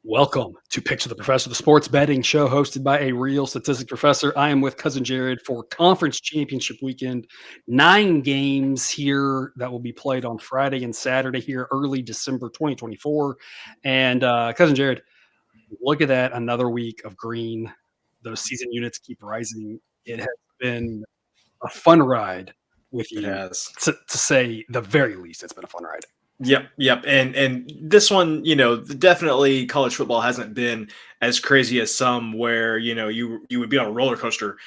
Welcome to Picture the Professor, the sports betting show hosted by a real statistic professor. I am with Cousin Jared for Conference Championship Weekend. 9 games here that will be played on Friday and Saturday here, early December 2024. And Cousin Jared, look at that, another week of green. Those season units keep rising. It has been a fun ride with you. It has. To say the very least, it's been a fun ride. Yep. And this one, definitely college football hasn't been as crazy as some where, you would be on a roller coaster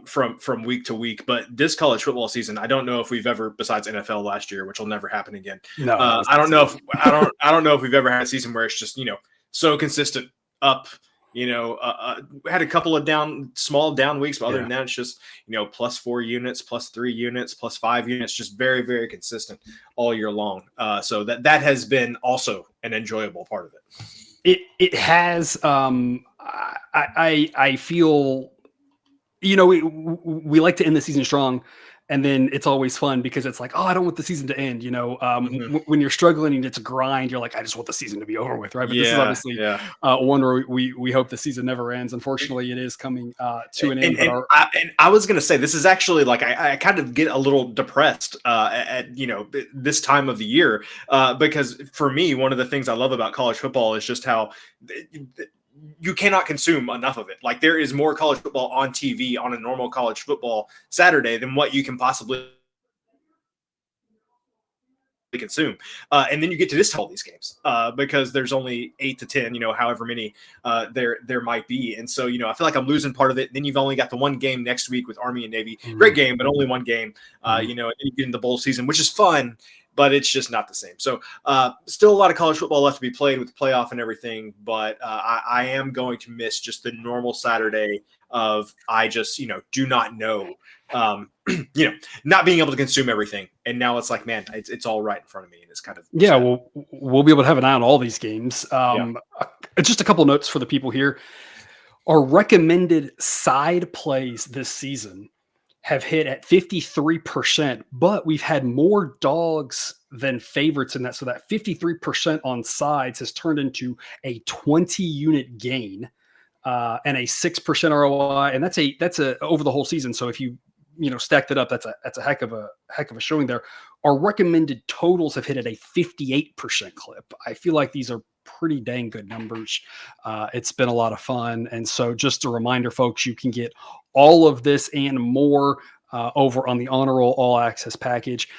from week to week. But this college football season, I don't know if we've ever, besides NFL last year, which will never happen again. No, I don't know if we've ever had a season where it's just, so consistent up. Had a couple of small down weeks, but other than that, it's just, +4 units, +3 units, +5 units, just very, very consistent all year long. So that has been also an enjoyable part of it. It has. I feel, we like to end the season strong. And then it's always fun because it's like, oh, I don't want the season to end. When you're struggling and it's a grind, you're like, I just want the season to be over with, right? But this is obviously one where we hope the season never ends. Unfortunately, it is coming to an end. And I was going to say, this is actually like I kind of get a little depressed at this time of the year because for me, one of the things I love about college football is just how you cannot consume enough of it. Like there is more college football on TV on a normal college football Saturday than what you can possibly consume. And then you get to this all these games because there's only 8 to 10, however many there might be. And so, I feel like I'm losing part of it. Then you've only got the one game next week with Army and Navy. Great game, but only one game, and then you get in the bowl season, which is fun, but it's just not the same. So still a lot of college football left to be played with the playoff and everything. But I am going to miss just the normal Saturday of I just, do not know, not being able to consume everything. And now it's like, man, it's all right in front of me. And it's kind of sad. Well, we'll be able to have an eye on all these games. Just a couple notes for the people here. Our recommended side plays this season have hit at 53%, but we've had more dogs than favorites in that. So that 53% on sides has turned into a 20-unit gain and a 6% ROI. And that's a over the whole season. So if you stacked it up, that's a heck of a showing there. Our recommended totals have hit at a 58% clip. I feel like these are pretty dang good numbers. It's been a lot of fun. And so just a reminder, folks, you can get all of this and more over on the Honor Roll All Access package.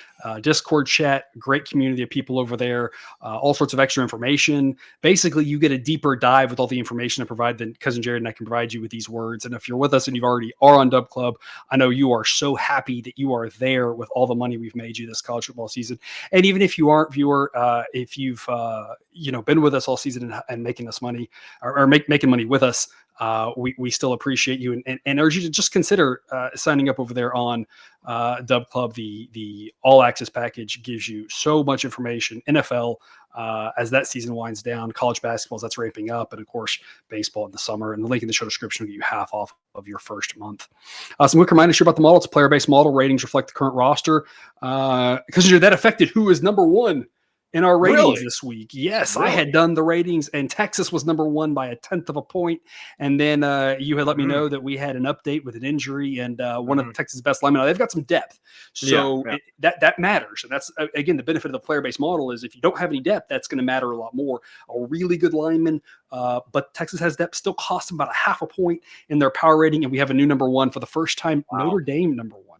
Discord chat, great community of people over there, all sorts of extra information. Basically, you get a deeper dive with all the information I provide than Cousin Jared and I can provide you with these words. And if you're with us and you've already are on Dub Club, I know you are so happy that you are there with all the money we've made you this college football season. And even if you aren't, viewer, if you've been with us all season and making us money or making money with us, we still appreciate you and urge you to just consider signing up over there on Dub Club. The All Access package gives you so much information. NFL as that season winds down, college basketball that's ramping up, and of course baseball in the summer. And the link in the show description will get you half off of your first month. Some quick reminders here about the model. It's a player-based model. Ratings reflect the current roster because that affected who is number one in our ratings this week. Yes, really? I had done the ratings, and Texas was number one by 1/10 of a point. And then you had let me know that we had an update with an injury, and one of the Texas best linemen. They've got some depth, so that matters. And that's again the benefit of the player-based model is if you don't have any depth, that's going to matter a lot more. A really good lineman, but Texas has depth. Still cost them about 0.5 point in their power rating, and we have a new number one for the first time. Wow. Notre Dame number one.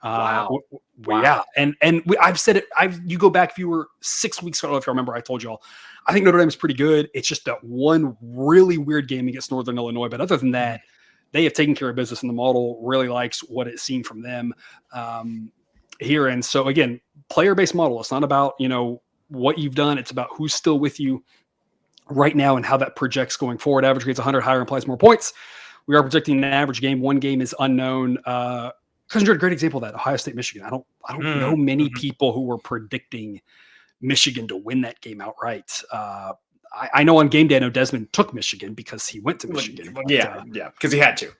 Wow. Yeah. And I've said it. You go back, if you were 6 weeks ago, I don't know if you remember, I told you all, I think Notre Dame is pretty good. It's just that one really weird game against Northern Illinois. But other than that, they have taken care of business, and the model really likes what it's seen from them here. And so again, player-based model. It's not about, what you've done. It's about who's still with you right now and how that projects going forward. Average grades 100, higher implies more points. We are projecting an average game. One game is unknown. Cousin Jared, a great example of that, Ohio State, Michigan. I don't know many people who were predicting Michigan to win that game outright. I know on game day, I know Desmond took Michigan because he went to Michigan. Because he had to.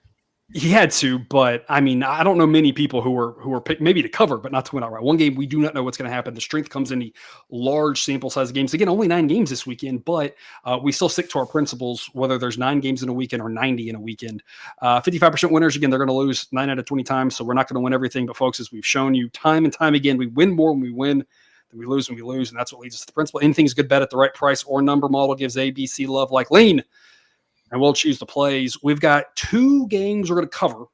He had to, but I mean, I don't know many people who were picked maybe to cover, but not to win outright. One game, we do not know what's going to happen. The strength comes in the large sample size games. Again, only 9 games this weekend, but we still stick to our principles, whether there's 9 games in a weekend or 90 in a weekend. 55% winners, again, they're going to lose 9 out of 20 times, so we're not going to win everything. But folks, as we've shown you time and time again, we win more when we win than we lose when we lose, and that's what leads us to the principle. Anything's good bet at the right price or number model gives ABC love like lean. And we'll choose the plays. We've got 2 games we're going to cover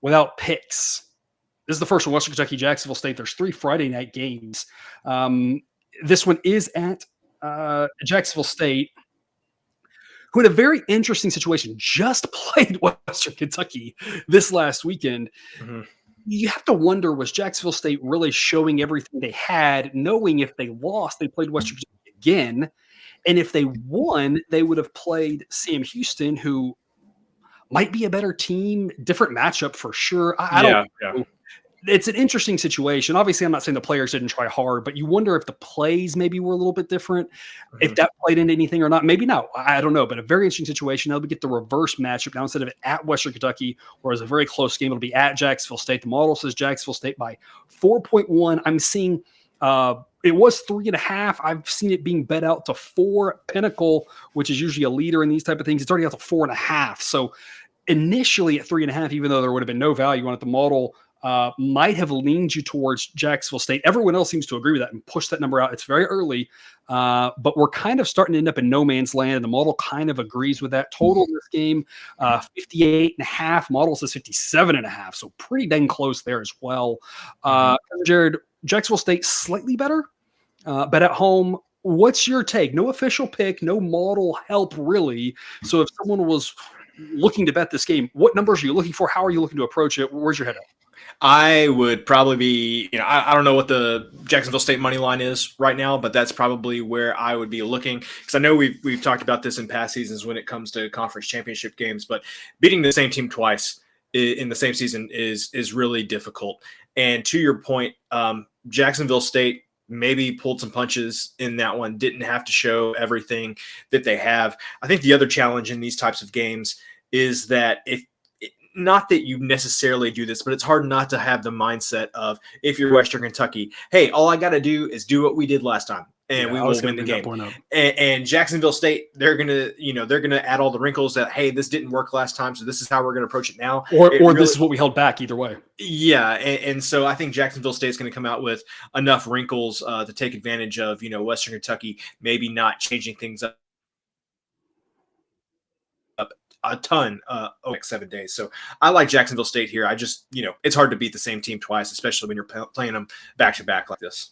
without picks. This is the first one, Western Kentucky, Jacksonville State. There's 3 Friday night games. This one is at Jacksonville State, who had a very interesting situation, just played Western Kentucky this last weekend. Mm-hmm. You have to wonder, was Jacksonville State really showing everything they had, knowing if they lost, they played Western Kentucky again? And if they won, they would have played Sam Houston, who might be a better team, different matchup for sure. I don't know. It's an interesting situation. Obviously, I'm not saying the players didn't try hard, but you wonder if the plays maybe were a little bit different, if that played into anything or not. Maybe not. I don't know, but a very interesting situation. Now we get the reverse matchup. Now instead of at Western Kentucky, where it's a very close game, it'll be at Jacksonville State. The model says Jacksonville State by 4.1. I'm seeing it was 3.5. I've seen it being bet out to 4. Pinnacle, which is usually a leader in these type of things, it's already out to 4.5. So initially at 3.5, even though there would have been no value on it, the model might have leaned you towards Jacksonville State. Everyone else seems to agree with that and push that number out. It's very early, but we're kind of starting to end up in no man's land, and the model kind of agrees with that. Total in this game, 58.5. Model says 57.5, so pretty dang close there as well. Jared, Jacksonville State slightly better, but at home, what's your take? No official pick, no model help really. So if someone was looking to bet this game, what numbers are you looking for? How are you looking to approach it? Where's your head at? I would probably be, I don't know what the Jacksonville State money line is right now, but that's probably where I would be looking, because I know we've talked about this in past seasons when it comes to conference championship games, but beating the same team twice in the same season is really difficult. And to your point, Jacksonville State maybe pulled some punches in that one, didn't have to show everything that they have. I think the other challenge in these types of games is that not that you necessarily do this, but it's hard not to have the mindset of, if you're Western Kentucky, hey, all I got to do is do what we did last time, and we will win the game. And Jacksonville State, they're gonna add all the wrinkles that, hey, this didn't work last time, so this is how we're gonna approach it now, or this is what we held back either way. Yeah, and so I think Jacksonville State's going to come out with enough wrinkles to take advantage of, Western Kentucky maybe not changing things up a ton over the next 7 days. So I like Jacksonville State here. I just, it's hard to beat the same team twice, especially when you're playing them back to back like this.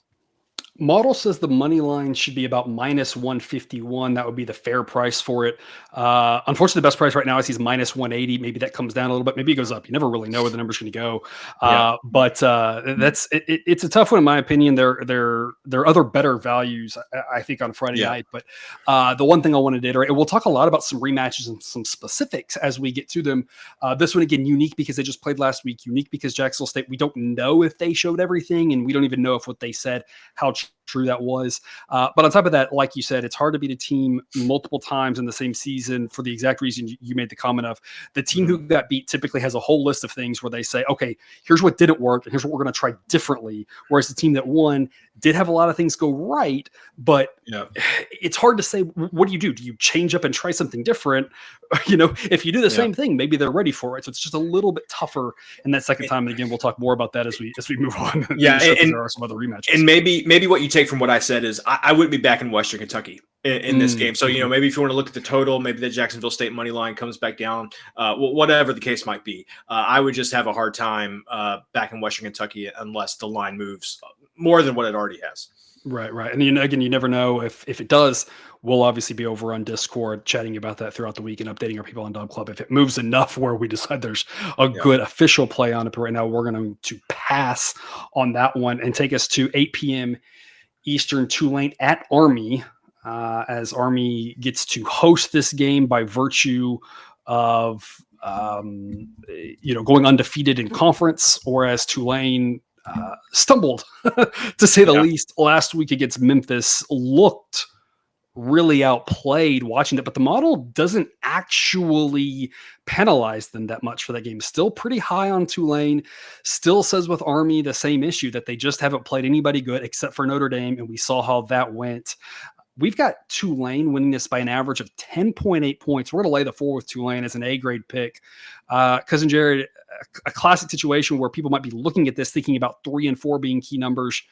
Model says the money line should be about minus 151. That would be the fair price for it. Unfortunately, the best price right now is he's minus 180. Maybe that comes down a little bit. Maybe it goes up. You never really know where the number's going to go. But that's it. It's a tough one in my opinion. There are other better values, I think, on Friday night. But the one thing I wanted to iterate, and we'll talk a lot about some rematches and some specifics as we get to them. This one, again, unique because they just played last week. Unique because Jacksonville State, we don't know if they showed everything, and we don't even know if what they said, how true that was. But on top of that, like you said, it's hard to beat a team multiple times in the same season for the exact reason you made the comment of. The team who got beat typically has a whole list of things where they say, okay, here's what didn't work, and here's what we're going to try differently. Whereas the team that won did have a lot of things go right, but it's hard to say, what do you do? Do you change up and try something different? If you do the same thing, maybe they're ready for it. So it's just a little bit tougher in that second time. And again, we'll talk more about that as we move on. And there are some other rematches. And maybe what you take from what I said is I wouldn't be back in Western Kentucky in this game. So, maybe if you want to look at the total, maybe the Jacksonville State money line comes back down, whatever the case might be. I would just have a hard time back in Western Kentucky unless the line moves more than what it already has. Right. And again, you never know if it does. We'll obviously be over on Discord chatting about that throughout the week and updating our people on Dub Club. If it moves enough where we decide there's a good official play on it, but right now we're going to pass on that one and take us to 8 p.m. Eastern, Tulane at Army, as Army gets to host this game by virtue of going undefeated in conference, or as Tulane stumbled, to say the least, last week against Memphis, looked really outplayed watching that, but the model doesn't actually penalize them that much for that game. Still pretty high on Tulane, still says with Army the same issue that they just haven't played anybody good except for Notre Dame, and we saw how that went. We've got Tulane winning this by an average of 10.8 points. We're going to lay the 4 with Tulane as an A-grade pick. Cousin Jared, a classic situation where people might be looking at this thinking about 3 and 4 being key numbers.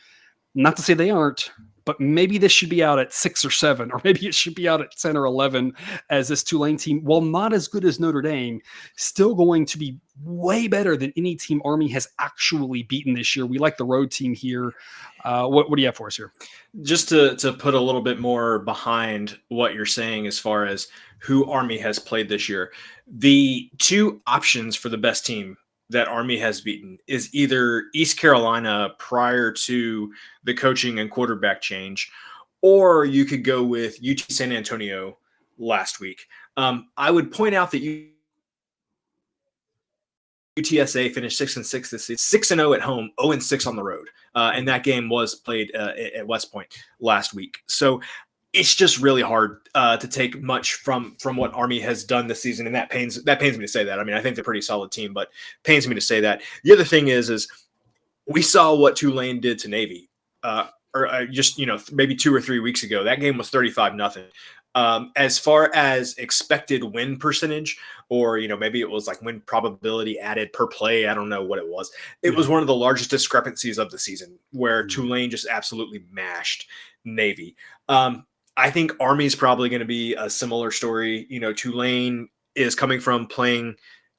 Not to say they aren't, but maybe this should be out at 6 or 7, or maybe it should be out at 10 or 11 as this Tulane team, while not as good as Notre Dame, still going to be way better than any team Army has actually beaten this year. We like the road team here. What do you have for us here? Just to put a little bit more behind what you're saying as far as who Army has played this year, the 2 options for the best team that Army has beaten is either East Carolina prior to the coaching and quarterback change, or you could go with UT San Antonio last week. I would point out that UTSA finished 6-6 this season, 6-0 at home, 0-6 on the road. And that game was played at West Point last week. So it's just really hard to take much from what Army has done this season, and that pains me to say that. I mean, I think they're a pretty solid team, but pains me to say that. The other thing is we saw what Tulane did to Navy, maybe 2 or 3 weeks ago. That game was 35-0. As far as expected win percentage, or maybe it was like win probability added per play, I don't know what it was. It was one of the largest discrepancies of the season, where Tulane just absolutely mashed Navy. I think Army's probably going to be a similar story. Tulane is coming from playing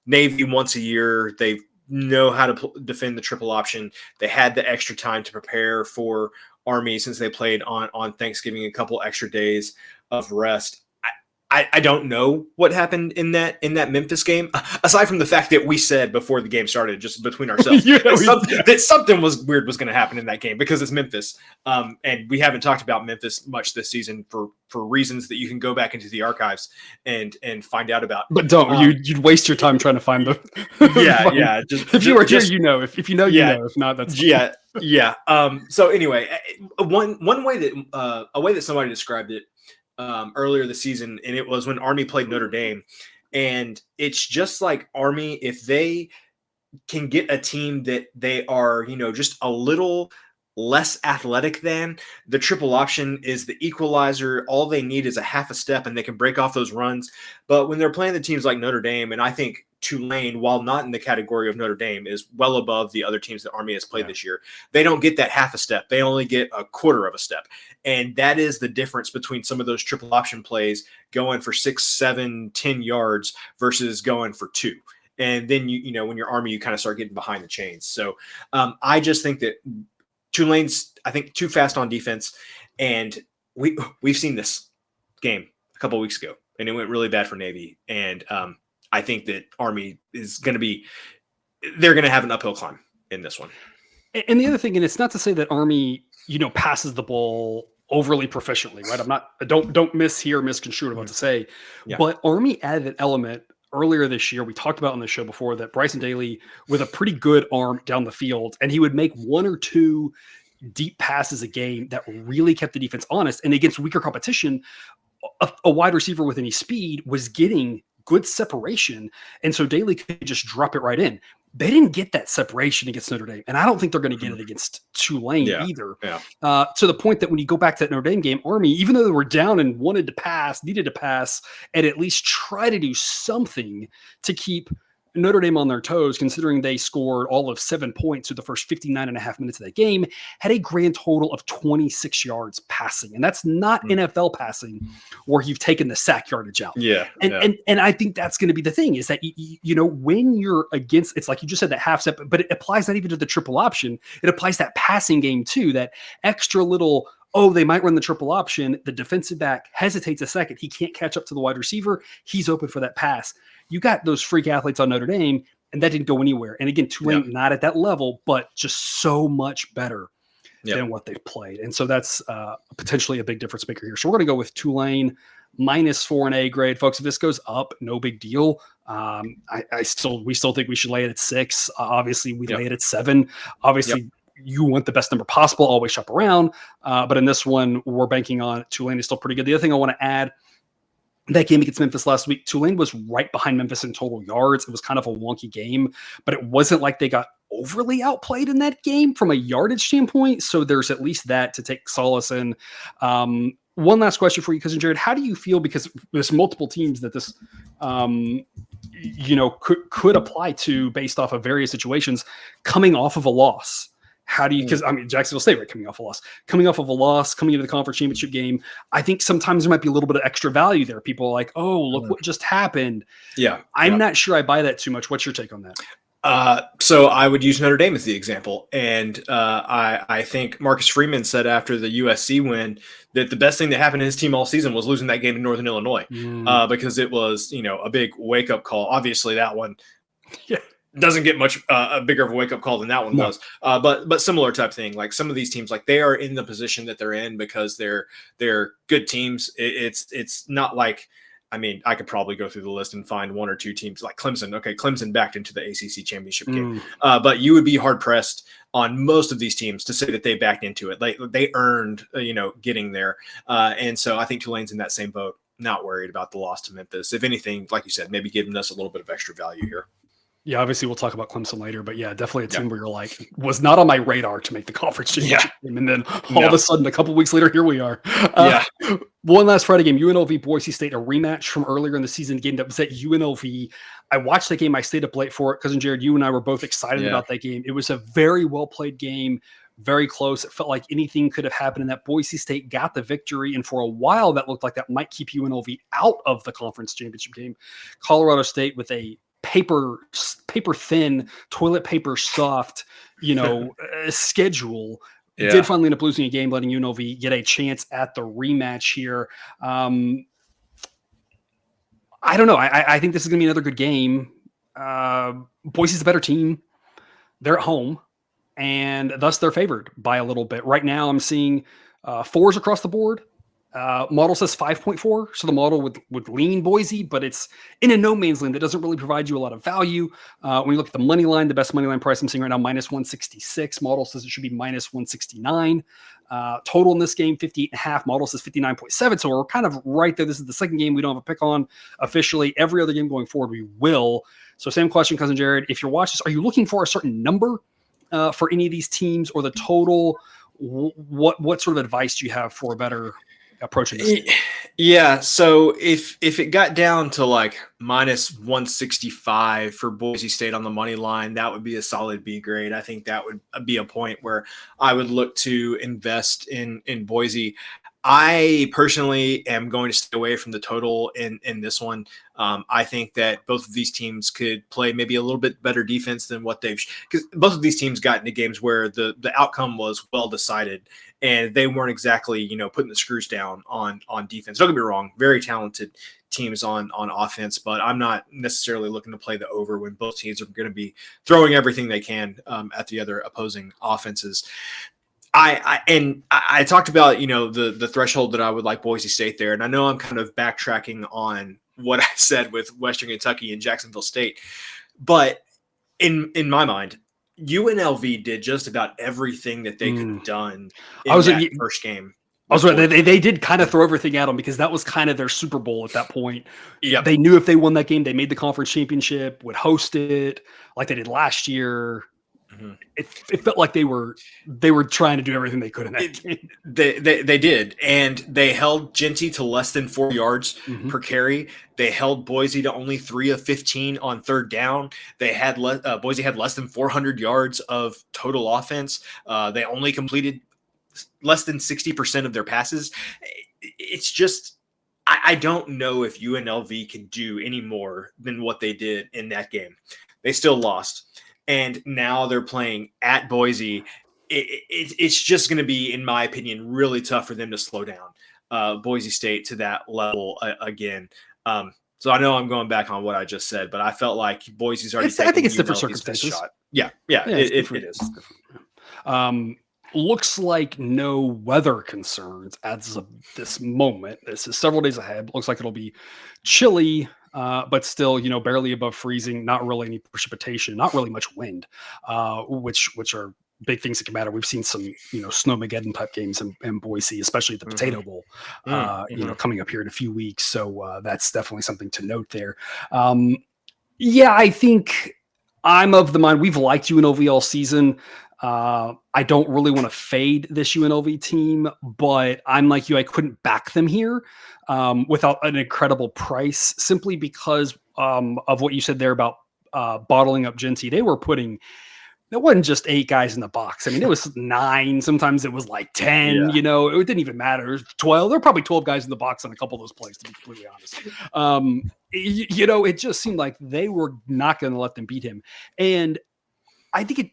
Navy once a year. They know how to defend the triple option. They had the extra time to prepare for Army since they played on Thanksgiving, a couple extra days of rest. I don't know what happened in that Memphis game, aside from the fact that we said before the game started, just between ourselves, that something was weird was going to happen in that game because it's Memphis. And we haven't talked about Memphis much this season for reasons that you can go back into the archives and find out about. But don't you'd waste your time trying to find the yeah. If you were here, if you know, you know. If not, that's yeah. So anyway, one way that a way that somebody described it earlier this season, and it was when Army played Notre Dame, and it's just like Army, if they can get a team that they are just a little less athletic than, the triple option is the equalizer. All they need is a half a step and they can break off those runs. But when they're playing the teams like Notre Dame, and I think Tulane, while not in the category of Notre Dame, is well above the other teams that Army has played this year, they don't get that half a step. They only get a quarter of a step. And that is the difference between some of those triple option plays going for 6, 7, 10 yards versus going for 2. And then, when you're Army, you kind of start getting behind the chains. So I just think that Tulane's, I think, too fast on defense. And we've seen this game a couple of weeks ago, and it went really bad for Navy. And I think that Army is going to be – they're going to have an uphill climb in this one. And the other thing, and it's not to say that Army, passes the ball overly proficiently, right? I'm not – don't misconstrue what I'm about to say. Yeah. But Army added an element earlier this year. We talked about on the show before that Bryson Daly with a pretty good arm down the field, and he would make 1 or 2 deep passes a game that really kept the defense honest. And against weaker competition, a wide receiver with any speed was getting good separation. And so Daly could just drop it right in. They didn't get that separation against Notre Dame. And I don't think they're going to get it against Tulane either. Yeah. To the point that when you go back to that Notre Dame game, Army, even though they were down and needed to pass, and at least try to do something to keep Notre Dame on their toes, considering they scored all of 7 points through the first 59.5 minutes of that game, had a grand total of 26 yards passing. And that's not NFL passing where you've taken the sack yardage out. Yeah. And I think that's going to be the thing is that, when you're against, it's like you just said that half step, but it applies not even to the triple option. It applies that passing game too, that extra little, they might run the triple option. The defensive back hesitates a second. He can't catch up to the wide receiver. He's open for that pass. You got those freak athletes on Notre Dame, and that didn't go anywhere. And again, Tulane not at that level, but just so much better than what they've played. And so that's potentially a big difference maker here. So we're going to go with Tulane -4 and A grade, folks. If this goes up, no big deal. We still think we should lay it at 6. Obviously, we lay it at 7. Obviously, you want the best number possible, always shop around. But in this one, we're banking on Tulane is still pretty good. The other thing I want to add, that game against Memphis last week, Tulane was right behind Memphis in total yards. It was kind of a wonky game, but it wasn't like they got overly outplayed in that game from a yardage standpoint. So there's at least that to take solace in. One last question for you, Cousin Jared. How do you feel, because there's multiple teams that this could apply to based off of various situations, coming off of a loss? How do you, because I mean, Jacksonville State, right, coming off of a loss, coming into the conference championship game, I think sometimes there might be a little bit of extra value there. People are like, oh, look what just happened. Yeah. I'm not sure I buy that too much. What's your take on that? So I would use Notre Dame as the example. And I think Marcus Freeman said after the USC win that the best thing that happened to his team all season was losing that game in Northern Illinois, because it was, a big wake-up call. Obviously, that one doesn't get much a bigger of a wake-up call than that one was. But similar type thing. Like some of these teams, like they are in the position that they're in because they're good teams. It's not like, I mean, I could probably go through the list and find one or two teams like Clemson. Okay, Clemson backed into the ACC championship game. But you would be hard-pressed on most of these teams to say that they backed into it. They earned, getting there. And so I think Tulane's in that same boat, not worried about the loss to Memphis. If anything, like you said, maybe giving us a little bit of extra value here. Yeah, obviously we'll talk about Clemson later, but definitely a team where you're like, was not on my radar to make the conference championship game. And then all of a sudden, a couple weeks later, here we are. One last Friday game, UNLV Boise State, a rematch from earlier in the season, game that was at UNLV. I watched that game. I stayed up late for it. Cousin Jared, you and I were both excited about that game. It was a very well played game, very close. It felt like anything could have happened, and that Boise State got the victory. And for a while, that looked like that might keep UNLV out of the conference championship game. Colorado State with a paper thin, toilet paper soft, schedule. Did finally end up losing a game, letting UNLV get a chance at the rematch here. I don't know. I think this is going to be another good game. Boise's a better team. They're at home, and thus they're favored by a little bit. Right now, I'm seeing 4s across the board. Model says 5.4, so the model would lean Boise, but it's in a no man's land that doesn't really provide you a lot of value. When you look at the money line, the best money line price I'm seeing right now, -166. Model says it should be -169. Total in this game, 58.5. Model says 59.7, so we're kind of right there. This is the second game we don't have a pick on officially. Every other game going forward, we will. So same question, Cousin Jared. If you're watching this, are you looking for a certain number for any of these teams or the total? What sort of advice do you have for a better approaching this? Yeah, so if it got down to like -165 for Boise State on the money line, that would be a solid B grade. I think that would be a point where I would look to invest in Boise. I personally am going to stay away from the total in this one. I think that both of these teams could play maybe a little bit better defense than what because both of these teams got into games where the outcome was well decided and they weren't exactly, putting the screws down on defense. Don't get me wrong, very talented teams on offense, but I'm not necessarily looking to play the over when both teams are going to be throwing everything they can at the other opposing offenses. I talked about, the threshold that I would like Boise State there. And I know I'm kind of backtracking on what I said with Western Kentucky and Jacksonville State, but in my mind, UNLV did just about everything that they could have done in that first game. I was right. They did kind of throw everything at them because that was kind of their Super Bowl at that point. Yeah, they knew if they won that game, they made the conference championship, would host it like they did last year. It felt like they were trying to do everything they could in that game. They did, and they held Genty to less than 4 yards per carry. They held Boise to only 3 of 15 on third down. They had Boise had less than 400 yards of total offense. They only completed less than 60% of their passes. It's just I don't know if UNLV can do any more than what they did in that game. They still lost. And now they're playing at Boise. It's just going to be, in my opinion, really tough for them to slow down Boise State to that level again. So I know I'm going back on what I just said, but I felt like Boise's already. I think it's different circumstances. Shot. Yeah, it is. Looks like no weather concerns as of this moment. This is several days ahead. Looks like it'll be chilly. But still, barely above freezing, not really any precipitation, not really much wind, which are big things that can matter. We've seen some, Snowmageddon type games in Boise, especially the Potato Bowl, coming up here in a few weeks. So that's definitely something to note there. I think I'm of the mind we've liked UNLV all season. I don't really want to fade this UNLV team, but I'm like you. I couldn't back them here without an incredible price, simply because of what you said there about bottling up Genty. They were putting. It wasn't just 8 guys in the box. I mean, it was 9. Sometimes it was like 10. Yeah. It didn't even matter. It was 12. There were probably 12 guys in the box on a couple of those plays, to be completely honest. It just seemed like they were not going to let them beat him. And I think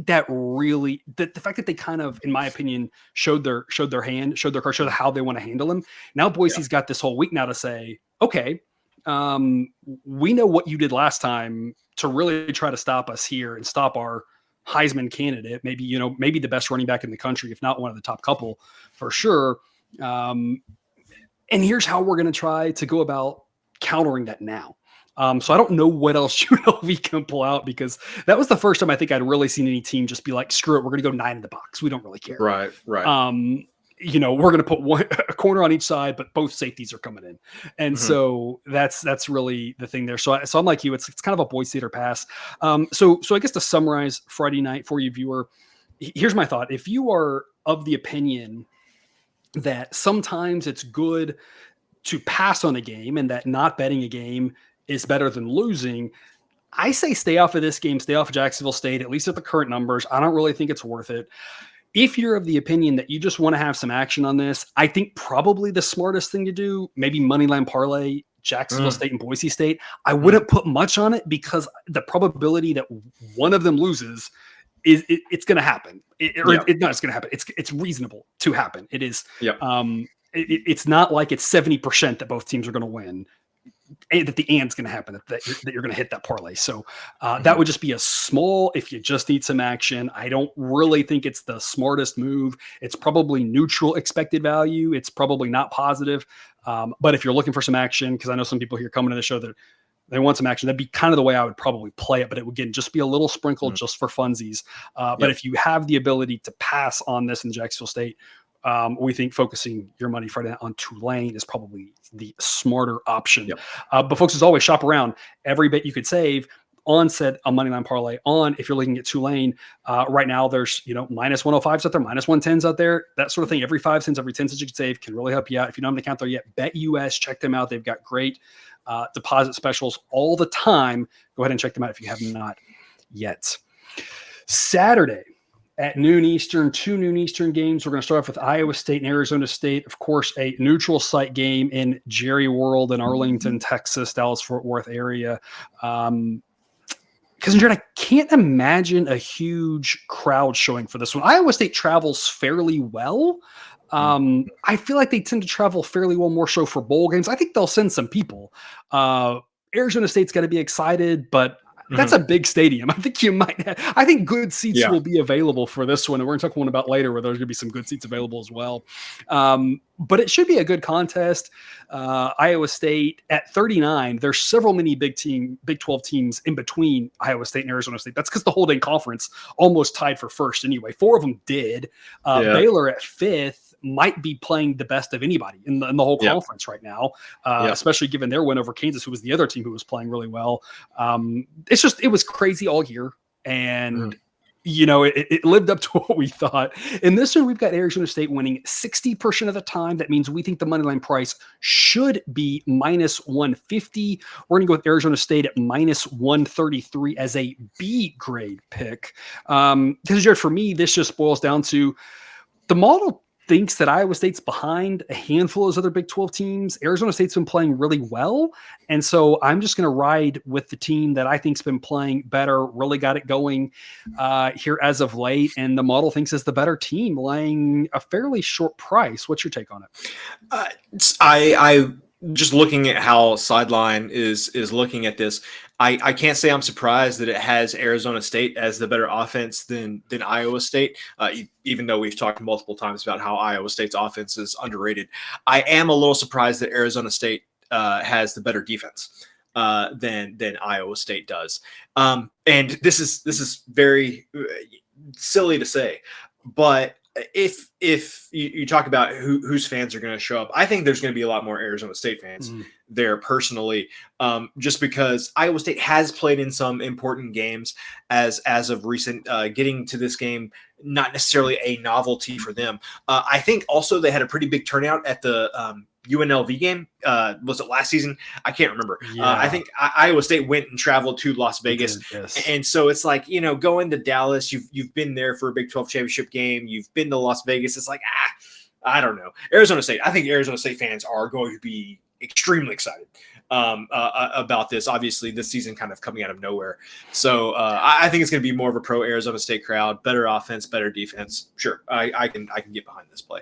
that really the fact that they kind of, in my opinion, showed their hand, showed their card, showed how they want to handle him. Now Boise's got this whole week now to say, okay, we know what you did last time to really try to stop us here and stop our Heisman candidate, maybe the best running back in the country, if not one of the top couple for sure. And here's how we're going to try to go about countering that now. So I don't know what else UNLV can pull out, because that was the first time I think I'd really seen any team just be like, screw it, we're going to go 9 in the box. We don't really care. Right. We're going to put a corner on each side, but both safeties are coming in. And so that's really the thing there. So I'm like you, it's kind of a Boise theater pass. So I guess to summarize Friday night for you, viewer, here's my thought. If you are of the opinion that sometimes it's good to pass on a game and that not betting a game is better than losing, I say stay off of this game, stay off of Jacksonville State, at least at the current numbers. I don't really think it's worth it. If you're of the opinion that you just want to have some action on this, I think probably the smartest thing to do, maybe moneyline parlay, Jacksonville State and Boise State. I wouldn't put much on it, because the probability that one of them loses it's going to happen. It's going to happen. It's reasonable to happen. It is. It's not like it's 70% that both teams are going to win. That the and's going to happen, that you're going to hit that parlay. So that would just be a small, if you just need some action. I don't really think it's the smartest move. It's probably neutral expected value. It's probably not positive. But if you're looking for some action, because I know some people here coming to the show that they want some action, that'd be kind of the way I would probably play it. But it would, again, just be a little sprinkle just for funsies. But if you have the ability to pass on this in Jacksonville State, we think focusing your money Friday night on Tulane is probably the smarter option. But folks, as always, shop around. Every bit you could save on said a moneyline parlay on, if you're looking at Tulane right now, there's minus 105s out there, minus 110s out there, that sort of thing. Every 5 cents, every 10 cents you can save can really help you out. If you don't have an account there yet, BetUS, check them out. They've got great deposit specials all the time. Go ahead and check them out if you have not yet. Saturday at noon Eastern, 2 noon Eastern games. We're going to start off with Iowa State and Arizona State. Of course, a neutral site game in Jerry World in Arlington, Texas, Dallas-Fort Worth area. Because Jared, I can't imagine a huge crowd showing for this one. Iowa State travels fairly well. I feel like they tend to travel fairly well, more so for bowl games. I think they'll send some people. Arizona State's got to be excited, but that's a big stadium. I think I think good seats will be available for this one. And we're going to talk one about later where there's going to be some good seats available as well. But it should be a good contest. Iowa State at 39. There's several many Big 12 teams in between Iowa State and Arizona State. That's because the Holding Conference almost tied for first anyway. 4 of them did. Baylor at 5th might be playing the best of anybody in the whole conference right now, especially given their win over Kansas, who was the other team who was playing really well. It was crazy all year. And, it lived up to what we thought. In this one, we've got Arizona State winning 60% of the time. That means we think the moneyline price should be minus 150. We're going to go with Arizona State at minus 133 as a B grade pick. Because, Jared, for me, this just boils down to the model thinks that Iowa State's behind a handful of those other Big 12 teams. Arizona State's been playing really well. And so I'm just going to ride with the team that I think's been playing better, really got it going here as of late. And the model thinks is the better team, laying a fairly short price. What's your take on it? I just looking at how Sideline is looking at this, I can't say I'm surprised that it has Arizona State as the better offense than Iowa State, even though we've talked multiple times about how Iowa State's offense is underrated. I am a little surprised that Arizona State has the better defense than Iowa State does. And this is very silly to say, but if you talk about whose fans are going to show up, I think there's going to be a lot more Arizona State fans there personally, just because Iowa State has played in some important games as of recent. Getting to this game, not necessarily a novelty for them. I think also they had a pretty big turnout at the UNLV game. Was it last season? I can't remember. Yeah. I think Iowa State went and traveled to Las Vegas. Yes. And so it's like, going to Dallas, you've been there for a Big 12 championship game. You've been to Las Vegas. It's like, I don't know. Arizona State. I think Arizona State fans are going to be extremely excited about this. Obviously, this season kind of coming out of nowhere. So I think it's going to be more of a pro Arizona State crowd, better offense, better defense. Sure, I can get behind this play.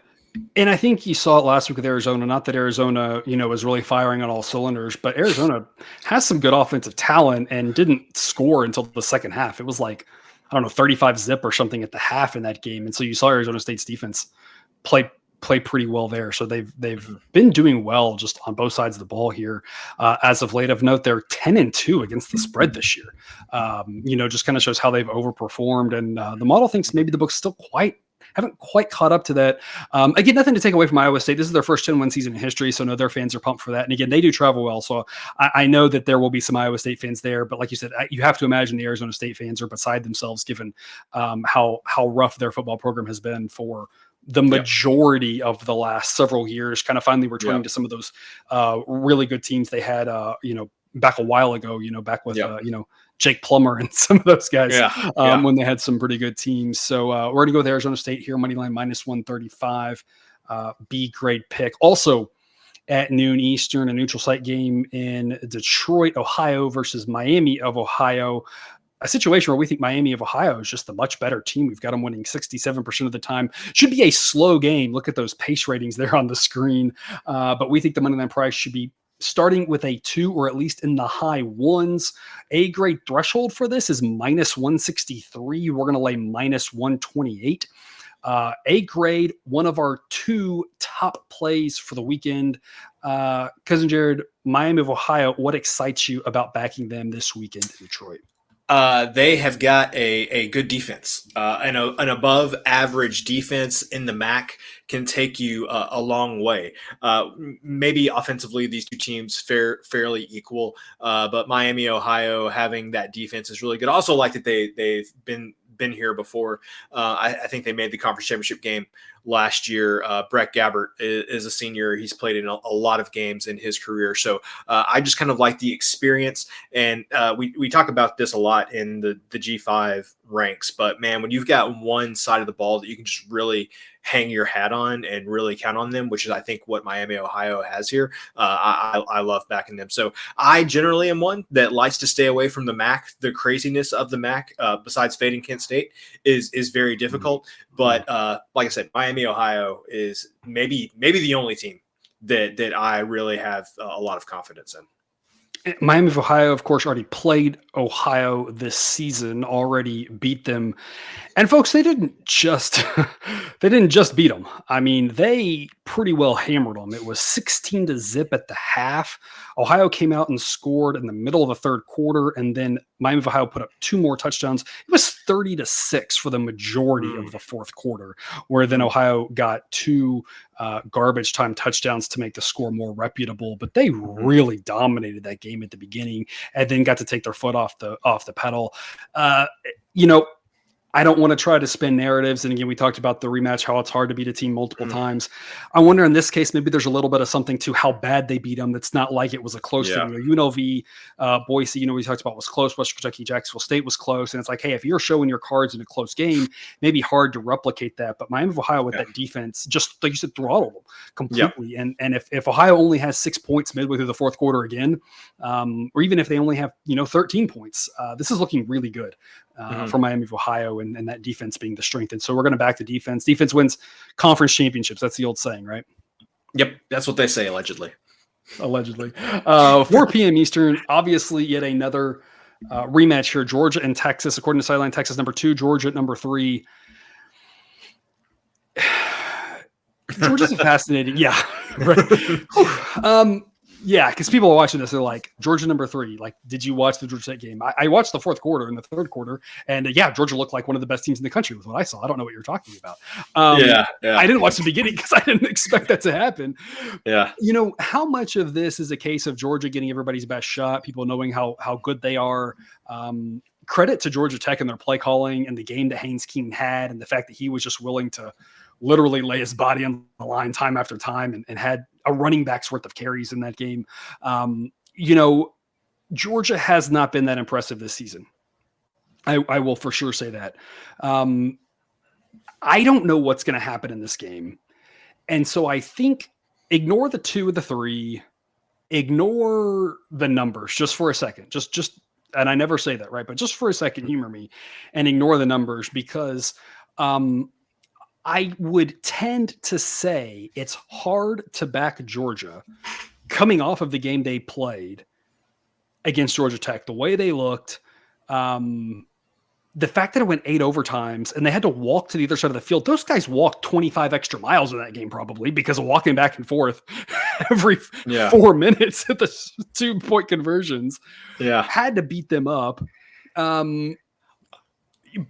And I think you saw it last week with Arizona. Not that Arizona, was really firing on all cylinders, but Arizona has some good offensive talent and didn't score until the second half. It was like, 35-zip or something at the half in that game. And so you saw Arizona State's defense play pretty well there. So they've been doing well just on both sides of the ball here. As of late, of note, they're 10-2 against the spread this year. Just kind of shows how they've overperformed. And the model thinks maybe the book's still haven't quite caught up to that. Again, nothing to take away from Iowa State. This is their first 10-win season in history, so their fans are pumped for that. And again, they do travel well, so I know that there will be some Iowa State fans there. But like you said, you have to imagine the Arizona State fans are beside themselves, given how rough their football program has been for the majority of the last several years. Kind of finally returning to some of those really good teams they had, back a while ago. Back with Jake Plummer and some of those guys when they had some pretty good teams. So we're going to go with Arizona State here, money line -135. B grade pick. Also at noon Eastern, a neutral site game in Detroit, Ohio versus Miami of Ohio. A situation where we think Miami of Ohio is just the much better team. We've got them winning 67% of the time. Should be a slow game. Look at those pace ratings there on the screen. But we think the money line price should be starting with a 2 or at least in the high ones. A grade threshold for this is -163. We're going to lay -128. A grade, one of our 2 top plays for the weekend. Cousin Jared, Miami of Ohio, what excites you about backing them this weekend in Detroit? They have got a good defense, and an above average defense in the MAC can take you a long way. Maybe offensively, these two teams fairly equal, but Miami, Ohio, having that defense is really good. I also like that they've been here before. I think they made the conference championship game last year. Brett Gabbert is a senior. He's played in a lot of games in his career. So I just kind of like the experience. And we talk about this a lot in the G5 ranks. But, man, when you've got one side of the ball that you can just really hang your hat on and really count on them, which is, I think, what Miami, Ohio has here. I love backing them. So I generally am one that likes to stay away from the MAC. The craziness of the MAC, besides fading Kent State, is very difficult. But like I said, Miami, Ohio is maybe the only team that I really have a lot of confidence in. Miami of Ohio, of course, already played Ohio this season, already beat them. And folks, they didn't just beat them. I mean, they pretty well hammered them. It was 16-0 at the half. Ohio came out and scored in the middle of the third quarter, and then Miami of Ohio put up 2 more touchdowns. It was 30-6 for the majority of the fourth quarter, where then Ohio got 2 garbage time touchdowns to make the score more reputable. But they really dominated that game at the beginning, and then got to take their foot off the pedal. I don't want to try to spin narratives. And again, we talked about the rematch, how it's hard to beat a team multiple times. I wonder in this case, maybe there's a little bit of something to how bad they beat them. That's not like it was a close thing. UNLV, Boise, we talked about was close. West Kentucky, Jacksonville State was close. And it's like, hey, if you're showing your cards in a close game, maybe hard to replicate that. But Miami of Ohio with that defense, just like you said, throttled them completely. And if Ohio only has 6 points midway through the fourth quarter again, or even if they only have, 13 points, this is looking really good. For Miami of Ohio and that defense being the strength. And so we're going to back the defense. Defense wins conference championships. That's the old saying, right? Yep. That's what they say, allegedly. 4 p.m. Eastern, obviously yet another rematch here. Georgia and Texas, according to Sideline, Texas number 2, Georgia at number 3. Georgia's a fascinating. Yeah. Right. Yeah, because people are watching this, they're like, Georgia number 3. Like, did you watch the Georgia Tech game? I watched the fourth quarter and the third quarter, and yeah, Georgia looked like one of the best teams in the country with what I saw. I don't know what you're talking about. Yeah. I didn't watch the beginning because I didn't expect that to happen. Yeah. You know, how much of this is a case of Georgia getting everybody's best shot, people knowing how good they are? Credit to Georgia Tech and their play calling and the game that Haynes King had, and the fact that he was just willing to literally lay his body on the line time after time and had a running back's worth of carries in that game. You know, Georgia has not been that impressive this season. I will for sure say that. I don't know what's going to happen in this game. And so I think ignore the 2 of the 3, ignore the numbers just for a second, just, and I never say that, right? But just for a second, humor me and ignore the numbers, because, I would tend to say it's hard to back Georgia coming off of the game they played against Georgia Tech, the way they looked, the fact that it went 8 overtimes and they had to walk to the other side of the field. Those guys walked 25 extra miles in that game, probably because of walking back and forth every 4 minutes at the 2-point conversions. Yeah. Had to beat them up.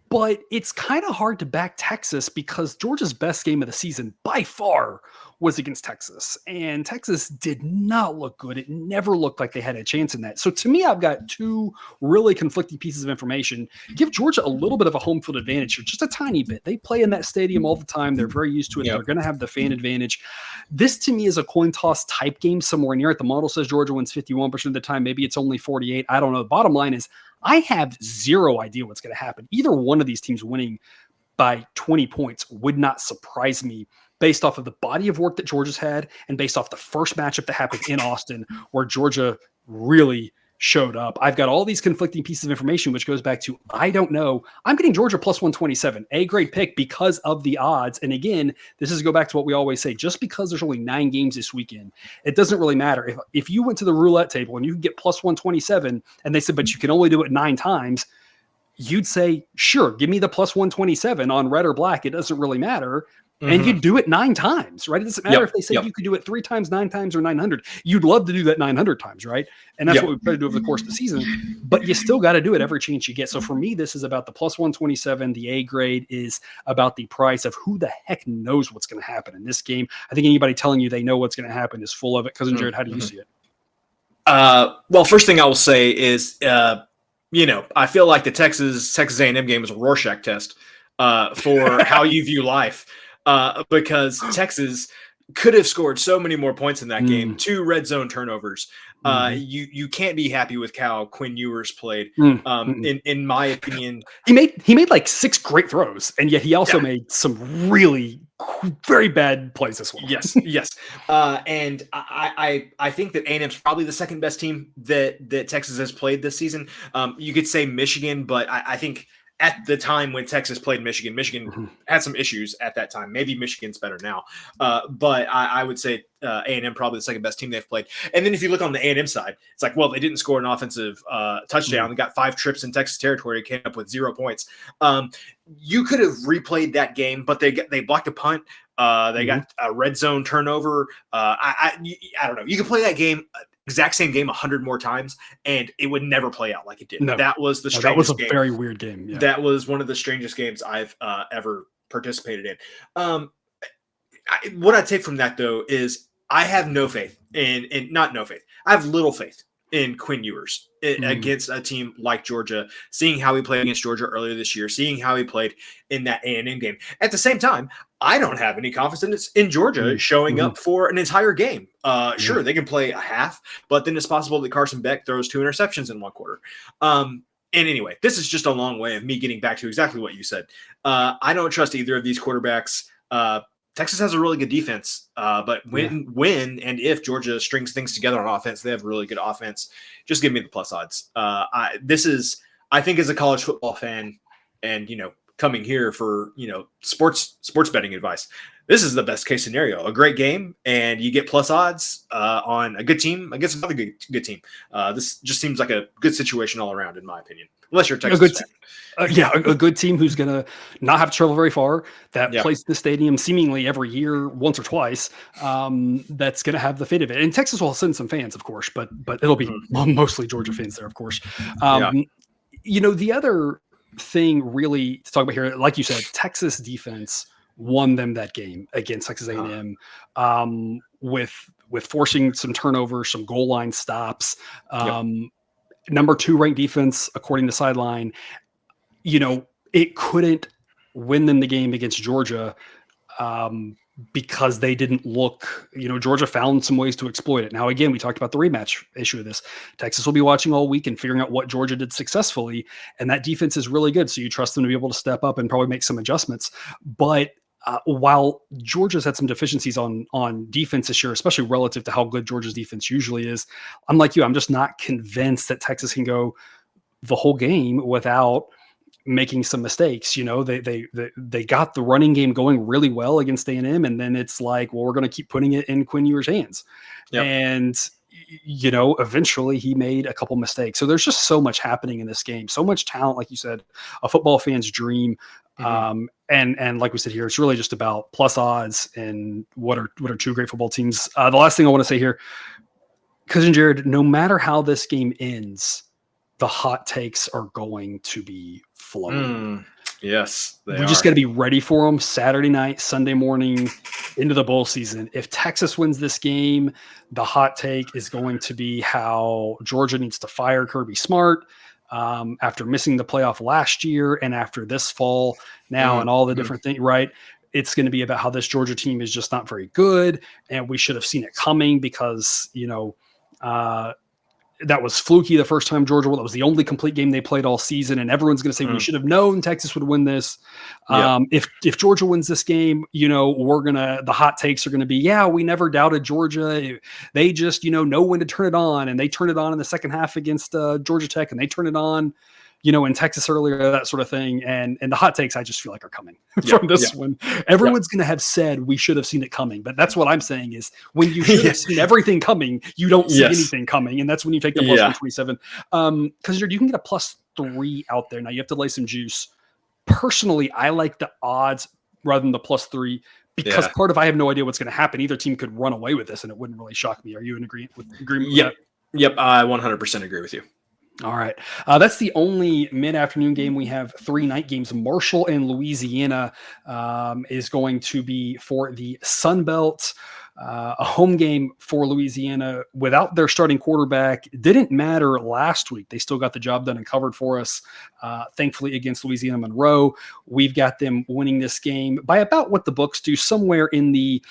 But it's kind of hard to back Texas because Georgia's best game of the season by far was against Texas. And Texas did not look good. It never looked like they had a chance in that. So to me, I've got 2 really conflicting pieces of information. Give Georgia a little bit of a home field advantage here, just a tiny bit. They play in that stadium all the time. They're very used to it. Yep. They're going to have the fan advantage. This to me is a coin toss type game somewhere near it. The model says Georgia wins 51% of the time. Maybe it's only 48. I don't know. The bottom line is I have zero idea what's going to happen. Either one of these teams winning by 20 points would not surprise me based off of the body of work that Georgia's had and based off the first matchup that happened in Austin where Georgia really showed up. I've got all these conflicting pieces of information, which goes back to, I don't know. I'm getting Georgia plus 127, A grade pick because of the odds. And again, this is go back to what we always say, just because there's only 9 games this weekend, it doesn't really matter. If you went to the roulette table and you could get plus 127 and they said, but you can only do it 9 times, you'd say, sure, give me the plus 127 on red or black. It doesn't really matter. And you do it 9 times, right? It doesn't matter if they say you could do it 3 times, 9 times, or 900. You'd love to do that 900 times, right? And that's what we try to do over the course of the season. But you still got to do it every chance you get. So for me, this is about the plus 127. The A grade is about the price of who the heck knows what's going to happen in this game. I think anybody telling you they know what's going to happen is full of it. Cousin Jared, how do you see it? Well, first thing I will say is, I feel like the Texas A&M game is a Rorschach test for how you view life. Because Texas could have scored so many more points in that game. 2 red zone turnovers. You can't be happy with how Quinn Ewers played. In my opinion, he made like 6 great throws, and yet he also made some really very bad plays as well. Yes. And I think that A&M's probably the second best team that Texas has played this season. You could say Michigan, but I think at the time when Texas played Michigan had some issues at that time. Maybe Michigan's better now. But I would say A&M probably the second best team they've played. And then if you look on the A&M side, it's like, well, they didn't score an offensive touchdown. They got 5 trips in Texas territory, came up with 0 points. You could have replayed that game, but they blocked a punt. They got a red zone turnover. I don't know. You could play that game, exact same game 100 more times, and it would never play out like it did. No. That was the strangest game. That was a very weird game. Yeah. That was one of the strangest games I've ever participated in. What I take from that, though, is I have no faith not no faith. I have little faith in Quinn Ewers against a team like Georgia, seeing how he played against Georgia earlier this year, seeing how he played in that A&M game. At the same time, I don't have any confidence in Georgia showing up for an entire game. Sure, they can play a half, but then it's possible that Carson Beck throws 2 interceptions in 1 quarter. And anyway, this is just a long way of me getting back to exactly what you said. I don't trust either of these quarterbacks. Texas has a really good defense, but when and if Georgia strings things together on offense, they have a really good offense. Just give me the plus odds. I think as a college football fan, and coming here for, sports betting advice. This is the best case scenario, a great game, and you get plus odds on a good team against another good team. This just seems like a good situation all around, in my opinion, unless you're a Texas fan. A good team who's going to not have to travel very far, that plays the stadium seemingly every year, once or twice, that's going to have the fit of it. And Texas will send some fans, of course, but it'll be mostly Georgia fans there, of course. The other thing really to talk about here, like you said, Texas defense won them that game against Texas A&M with forcing some turnovers, some goal line stops. Number 2 ranked defense, according to Sideline. It couldn't win them the game against Georgia because they didn't look, Georgia found some ways to exploit it. Now, again, we talked about the rematch issue of this. Texas will be watching all week and figuring out what Georgia did successfully. And that defense is really good. So you trust them to be able to step up and probably make some adjustments. But while Georgia's had some deficiencies on defense this year, especially relative to how good Georgia's defense usually is, I'm like you, I'm just not convinced that Texas can go the whole game without making some mistakes. They got the running game going really well against A&M, and then it's like, well, we're going to keep putting it in Quinn Ewers' hands. And eventually he made a couple mistakes. So there's just so much happening in this game, so much talent, like you said, a football fan's dream. And like we said here, it's really just about plus odds and what are 2 great football teams. The last thing I want to say here, Cousin Jared, no matter how this game ends, the hot takes are going to be flowing. Yes, we just got to be ready for them Saturday night, Sunday morning into the bowl season. If Texas wins this game, the hot take is going to be how Georgia needs to fire Kirby Smart after missing the playoff last year and after this fall now and all the different things, right? It's going to be about how this Georgia team is just not very good. And we should have seen it coming because, that was fluky the first time Georgia won. That was the only complete game they played all season. And everyone's going to say, we should have known Texas would win this. If Georgia wins this game, the hot takes are going to be, we never doubted Georgia. They just, know when to turn it on, and they turn it on in the second half against Georgia Tech, and they turn it on, in Texas earlier, that sort of thing. And the hot takes, I just feel like are coming from this one. Everyone's going to have said we should have seen it coming. But that's what I'm saying is when you should have seen everything coming, you don't see anything coming. And that's when you take the plus 127. Because you can get a +3 out there. Now you have to lay some juice. Personally, I like the odds rather than the +3 because part of I have no idea what's going to happen. Either team could run away with this and it wouldn't really shock me. Are you in agreement with that? Yep. I 100% agree with you. All right. That's the only mid-afternoon game. We have 3 night games. Marshall and Louisiana is going to be for the Sun Belt. A home game for Louisiana without their starting quarterback. Didn't matter last week. They still got the job done and covered for us, thankfully, against Louisiana Monroe. We've got them winning this game by about what the books do, somewhere in the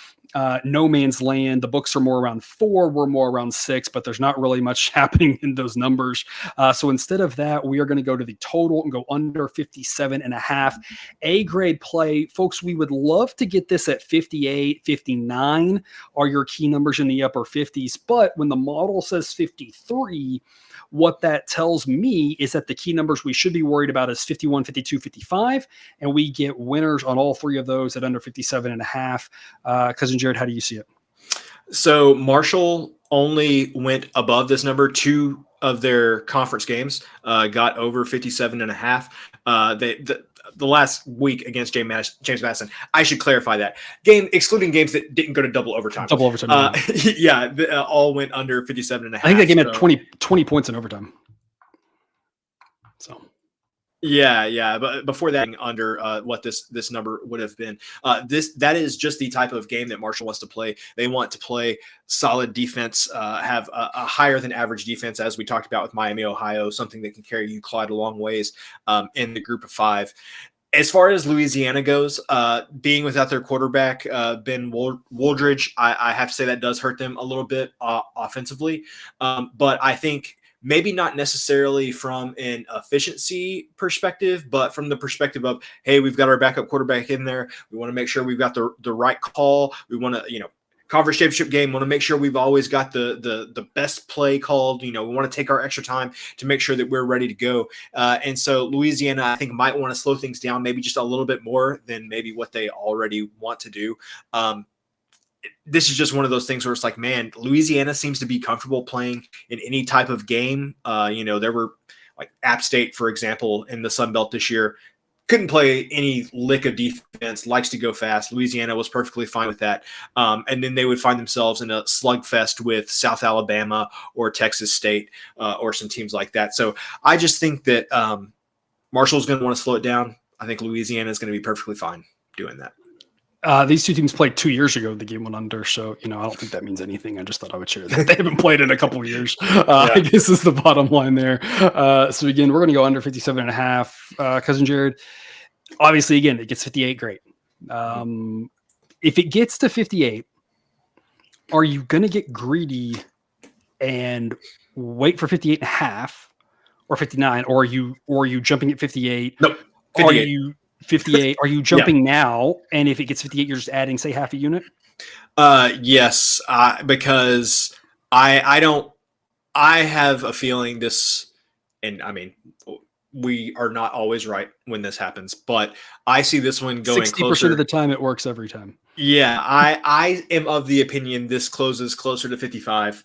no man's land. The books are more around 4, we're more around 6, but there's not really much happening in those numbers. So instead of that, we are going to go to the total and go under 57.5. A grade play, folks, we would love to get this at 58, 59 are your key numbers in the upper 50s. But when the model says 53, what that tells me is that the key numbers we should be worried about is 51, 52, 55, and we get winners on all 3 of those at under 57.5. Cousin Jared, how do you see it? So Marshall only went above this number 2 of their conference games, got over 57.5. The last week against James Madison, I should clarify that game, excluding games that didn't go to double overtime. All went under 57.5. I think that game had 20 points in overtime. So. Yeah, but before that, under what this number would have been, that is just the type of game that Marshall wants to play. They want to play solid defense, have a higher than average defense, as we talked about with Miami, Ohio, something that can carry you quite a long ways in the group of 5. As far as Louisiana goes, being without their quarterback, Ben Wooldridge, I have to say that does hurt them a little bit offensively, but I think. Maybe not necessarily from an efficiency perspective, but from the perspective of, hey, we've got our backup quarterback in there. We want to make sure we've got the right call. We want to, conference championship game. Want to make sure we've always got the best play called. We want to take our extra time to make sure that we're ready to go. And so Louisiana, I think, might want to slow things down maybe just a little bit more than maybe what they already want to do. This is just one of those things where it's like, man, Louisiana seems to be comfortable playing in any type of game. There were like App State, for example, in the Sun Belt this year, couldn't play any lick of defense, likes to go fast. Louisiana was perfectly fine with that. And then they would find themselves in a slugfest with South Alabama or Texas State or some teams like that. So I just think that Marshall's going to want to slow it down. I think Louisiana is going to be perfectly fine doing that. These two teams played 2 years ago. The game went under, so I don't think that means anything. I just thought I would share that. They haven't played in a couple of years. I guess is the bottom line there. So again, we're going to go under 57.5. Cousin Jared, obviously, again, it gets 58. Great. If it gets to 58, are you going to get greedy and wait for 58.5 or 59, or are you jumping at 58? Nope. 58. Are you 58? Are you jumping now? And if it gets 58, you're just adding, say, half a unit? Yes, because I have a feeling this, and I mean, we are not always right when this happens, but I see this one going 60% closer. Of the time it works every time. Yeah, I am of the opinion this closes closer to 55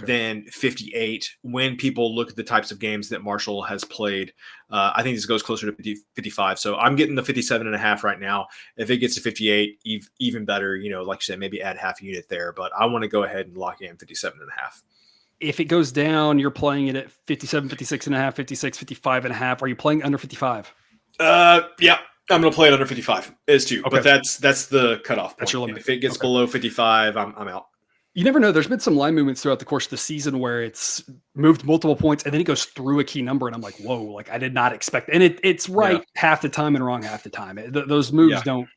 than 58 when people look at the types of games that Marshall has played. I think this goes closer to 55. So I'm getting the 57.5 right now. If it gets to 58, even better, like you said, maybe add half a unit there, but I want to go ahead and lock in 57.5. If it goes down, you're playing it at 57, 56.5, 56, 55.5. Are you playing under 55? Yeah, I'm going to play it under 55 is too, but that's the cutoff point. That's your limit. If it gets below 55, I'm out. You never know. There's been some line movements throughout the course of the season where it's moved multiple points and then it goes through a key number. And I'm like, whoa, like I did not expect. And it's right half the time and wrong half the time. Those moves don't.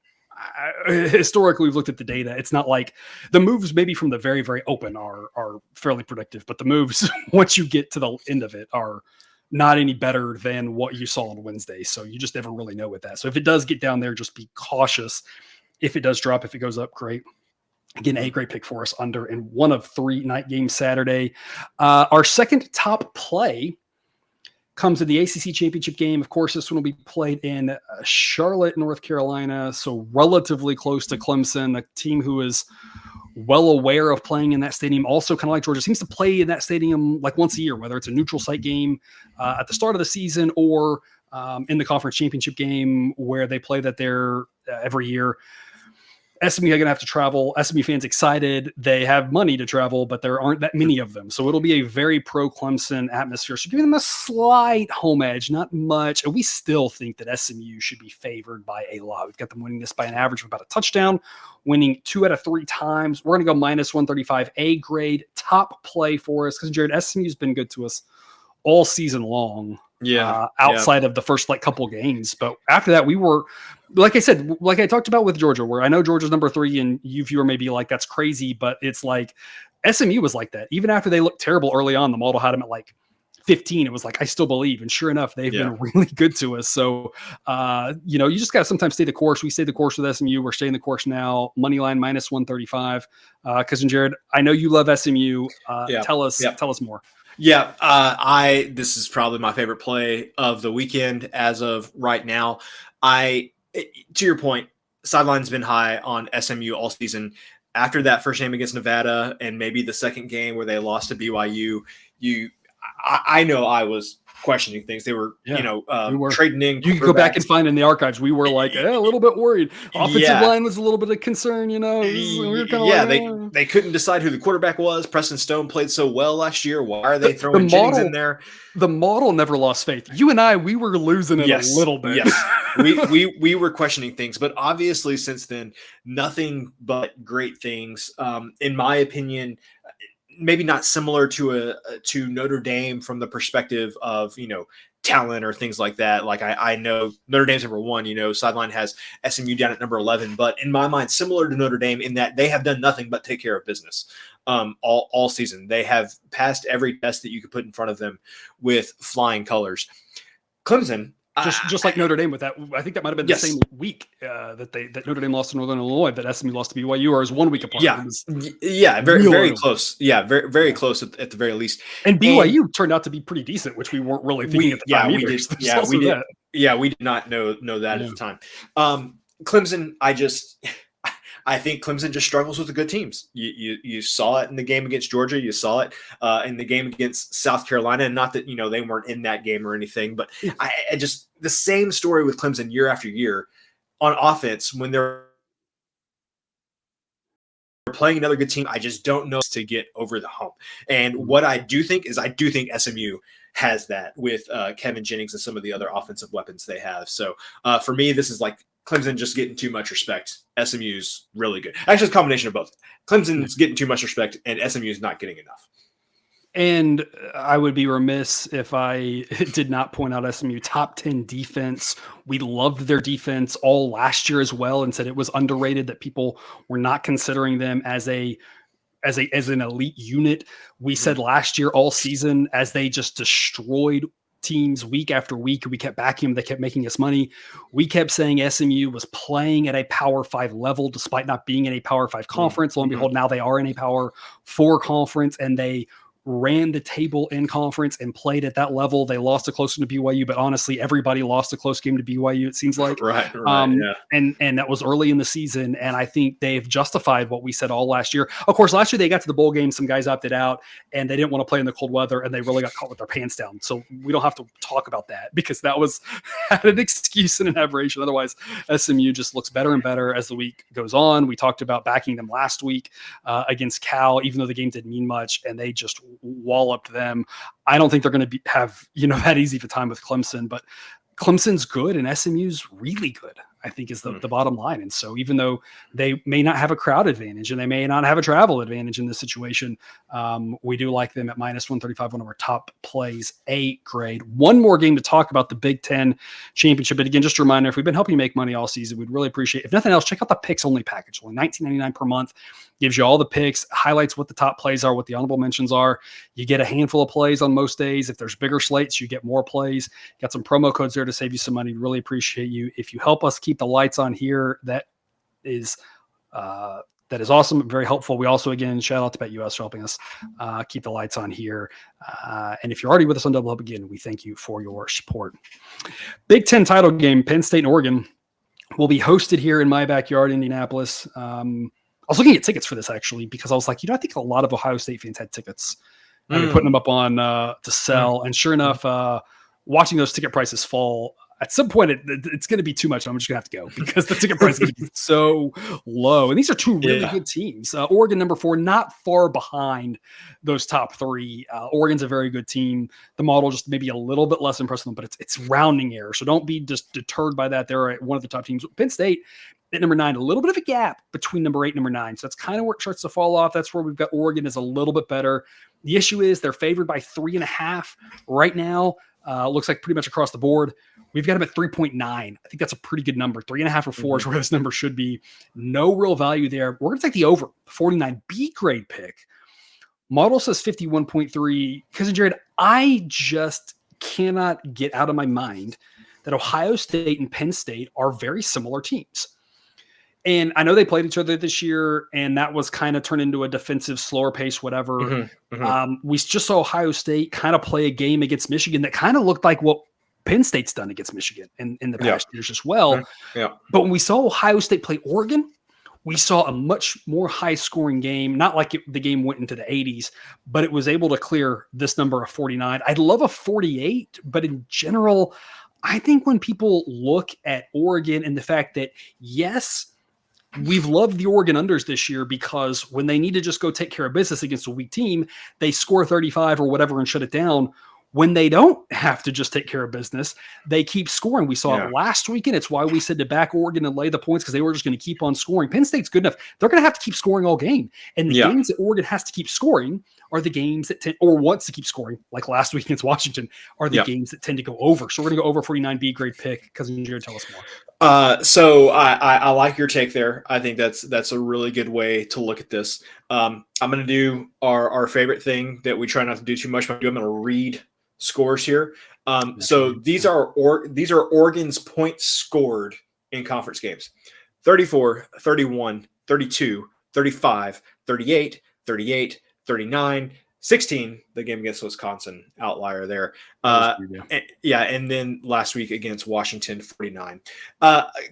Historically, we've looked at the data. It's not like the moves maybe from the very, very open are fairly predictive, but the moves once you get to the end of it are not any better than what you saw on Wednesday. So you just never really know with that. So if it does get down there, just be cautious. If it does drop, if it goes up, great. Again, a great pick for us under in one of 3 night games Saturday. Our second top play comes in the ACC championship game. Of course, this one will be played in Charlotte, North Carolina. So relatively close to Clemson, a team who is well aware of playing in that stadium. Also kind of like Georgia, seems to play in that stadium like once a year, whether it's a neutral site game at the start of the season or in the conference championship game where they play that there every year. SMU are going to have to travel. SMU fans excited. They have money to travel, but there aren't that many of them. So it'll be a very pro-Clemson atmosphere. So giving them a slight home edge, not much. And we still think that SMU should be favored by a lot. We've got them winning this by an average of about a touchdown, winning 2 out of 3 times. We're going to go minus 135, A grade, top play for us. Because, Jared, SMU's been good to us all season long. Outside of the first couple games. But after that, we were, like I said, like I talked about with Georgia, where I know Georgia's number 3 and you viewer may be like, that's crazy, but it's like SMU was like that. Even after they looked terrible early on, the model had them at 15. It was like, I still believe. And sure enough, they've been really good to us. So, you just got to sometimes stay the course. We stayed the course with SMU. We're staying the course now. Money line minus 135. Cousin Jared, I know you love SMU. Tell us more. Yeah, this is probably my favorite play of the weekend as of right now. To your point, sideline's been high on SMU all season. After that first game against Nevada and maybe the second game where they lost to BYU, I know I was questioning things. They were, we were trading in. You can go back and find in the archives. We were like a little bit worried. Offensive line was a little bit of concern, We were they couldn't decide who the quarterback was. Preston Stone played so well last year. Why are they throwing Jennings in there? The model never lost faith. You and I, we were losing it a little bit. Yes, we were questioning things, but obviously since then, nothing but great things. In my opinion, maybe not similar to Notre Dame from the perspective of, talent or things like that. Like I know Notre Dame's number 1, sideline has SMU down at number 11, but in my mind, similar to Notre Dame in that they have done nothing but take care of business all season. They have passed every test that you could put in front of them with flying colors. Clemson Just like Notre Dame with that. I think that might have been the same week that Notre Dame lost to Northern Illinois, that SMU lost to BYU, or is 1 week apart. Very close. Yeah, very close at the very least. And BYU turned out to to be pretty decent, which we weren't really thinking at the time either. We did not know that at the time. Clemson, I think Clemson just struggles with the good teams. You saw it in the game against Georgia. You saw it in the game against South Carolina. And not that, they weren't in that game or anything, but I just the same story with Clemson year after year on offense when they're playing another good team. I just don't know to get over the hump. And what I do think SMU has that with Kevin Jennings and some of the other offensive weapons they have. So for me, this is like Clemson just getting too much respect. SMU's really good. Actually, it's a combination of both. Clemson's getting too much respect, and SMU's not getting enough. And I would be remiss if I did not point out SMU top 10 defense. We loved their defense all last year as well, and said it was underrated, that people were not considering them as an elite unit. We said last year all season, as they just destroyed teams week after week, we kept backing them. They kept making us money. We kept saying SMU was playing at a Power 5 level despite not being in a Power 5 conference. Lo and behold, now they are in a Power 4 conference, and they ran the table in conference and played at that level. They lost a close one to BYU, but honestly, everybody lost a close game to BYU, it seems like. Right. And that was early in the season, and I think they've justified what we said all last year. Of course, last year they got to the bowl game, some guys opted out, and they didn't want to play in the cold weather, and they really got caught with their pants down. So we don't have to talk about that, because that was an excuse and an aberration. Otherwise, SMU just looks better and better as the week goes on. We talked about backing them last week against Cal, even though the game didn't mean much, and they just walloped them. I don't think they're going to have that easy of a time with Clemson, but Clemson's good and SMU's really good, I think, is the bottom line. And so even though they may not have a crowd advantage and they may not have a travel advantage in this situation, we do like them at minus 135, one of our top plays, A grade. One more game to talk about, the Big Ten Championship. And again, just a reminder, if we've been helping you make money all season, we'd really appreciate it. If nothing else, check out the picks only package. Only $19.99 per month. Gives you all the picks, highlights what the top plays are, what the honorable mentions are. You get a handful of plays on most days. If there's bigger slates, you get more plays. Got some promo codes there to save you some money. Really appreciate you. If you help us keep the lights on here, that is awesome. Very helpful. We also, again, shout out to BetUS for helping us keep the lights on here. And if you're already with us on Double Up, again, we thank you for your support. Big Ten title game, Penn State and Oregon, will be hosted here in my backyard, Indianapolis. I was looking at tickets for this, actually, because I was like, I think a lot of Ohio State fans had tickets. I've been putting them up on to sell. And sure enough, watching those ticket prices fall, at some point it's going to be too much. I'm just going to have to go, because the ticket price is going to be so low. And these are two really good teams. Oregon, number 4, not far behind those top 3. Oregon's a very good team. The model just maybe a little bit less impressive, but it's rounding error. So don't be just deterred by that. They're one of the top teams. Penn State at number 9, a little bit of a gap between number 8 and number 9. So that's kind of where it starts to fall off. That's where we've got Oregon is a little bit better. The issue is they're favored by 3.5 right now. Looks like pretty much across the board. We've got them at 3.9. I think that's a pretty good number. 3.5 or 4 is where this number should be. No real value there. We're going to take the over. 49 B grade pick. Model says 51.3. Because, Jared, I just cannot get out of my mind that Ohio State and Penn State are very similar teams. And I know they played each other this year, and that was kind of turned into a defensive, slower pace, whatever. We just saw Ohio State kind of play a game against Michigan that kind of looked like what Penn State's done against Michigan in the past years as well. But when we saw Ohio State play Oregon, we saw a much more high-scoring game. Not like the game went into the 80s, but it was able to clear this number of 49. I'd love a 48, but in general, I think when people look at Oregon and the fact that, yes, we've loved the Oregon unders this year, because when they need to just go take care of business against a weak team, they score 35 or whatever and shut it down. When they don't have to just take care of business, they keep scoring. We saw it last weekend. It's why we said to back Oregon and lay the points, because they were just going to keep on scoring. Penn State's good enough. They're going to have to keep scoring all game. And the games that Oregon has to keep scoring are the games that or wants to keep scoring, like last week against Washington, are the games that tend to go over. So we're going to go over 49 B grade pick, because you're going to tell us more. So I like your take there. I think that's a really good way to look at this. I'm going to do our favorite thing that we try not to do too much. I'm going to read scores here. So these are Oregon's points scored in conference games: 34, 31, 32, 35, 38, 38, 39, 16. The game against Wisconsin, outlier there. And then last week against Washington, 49.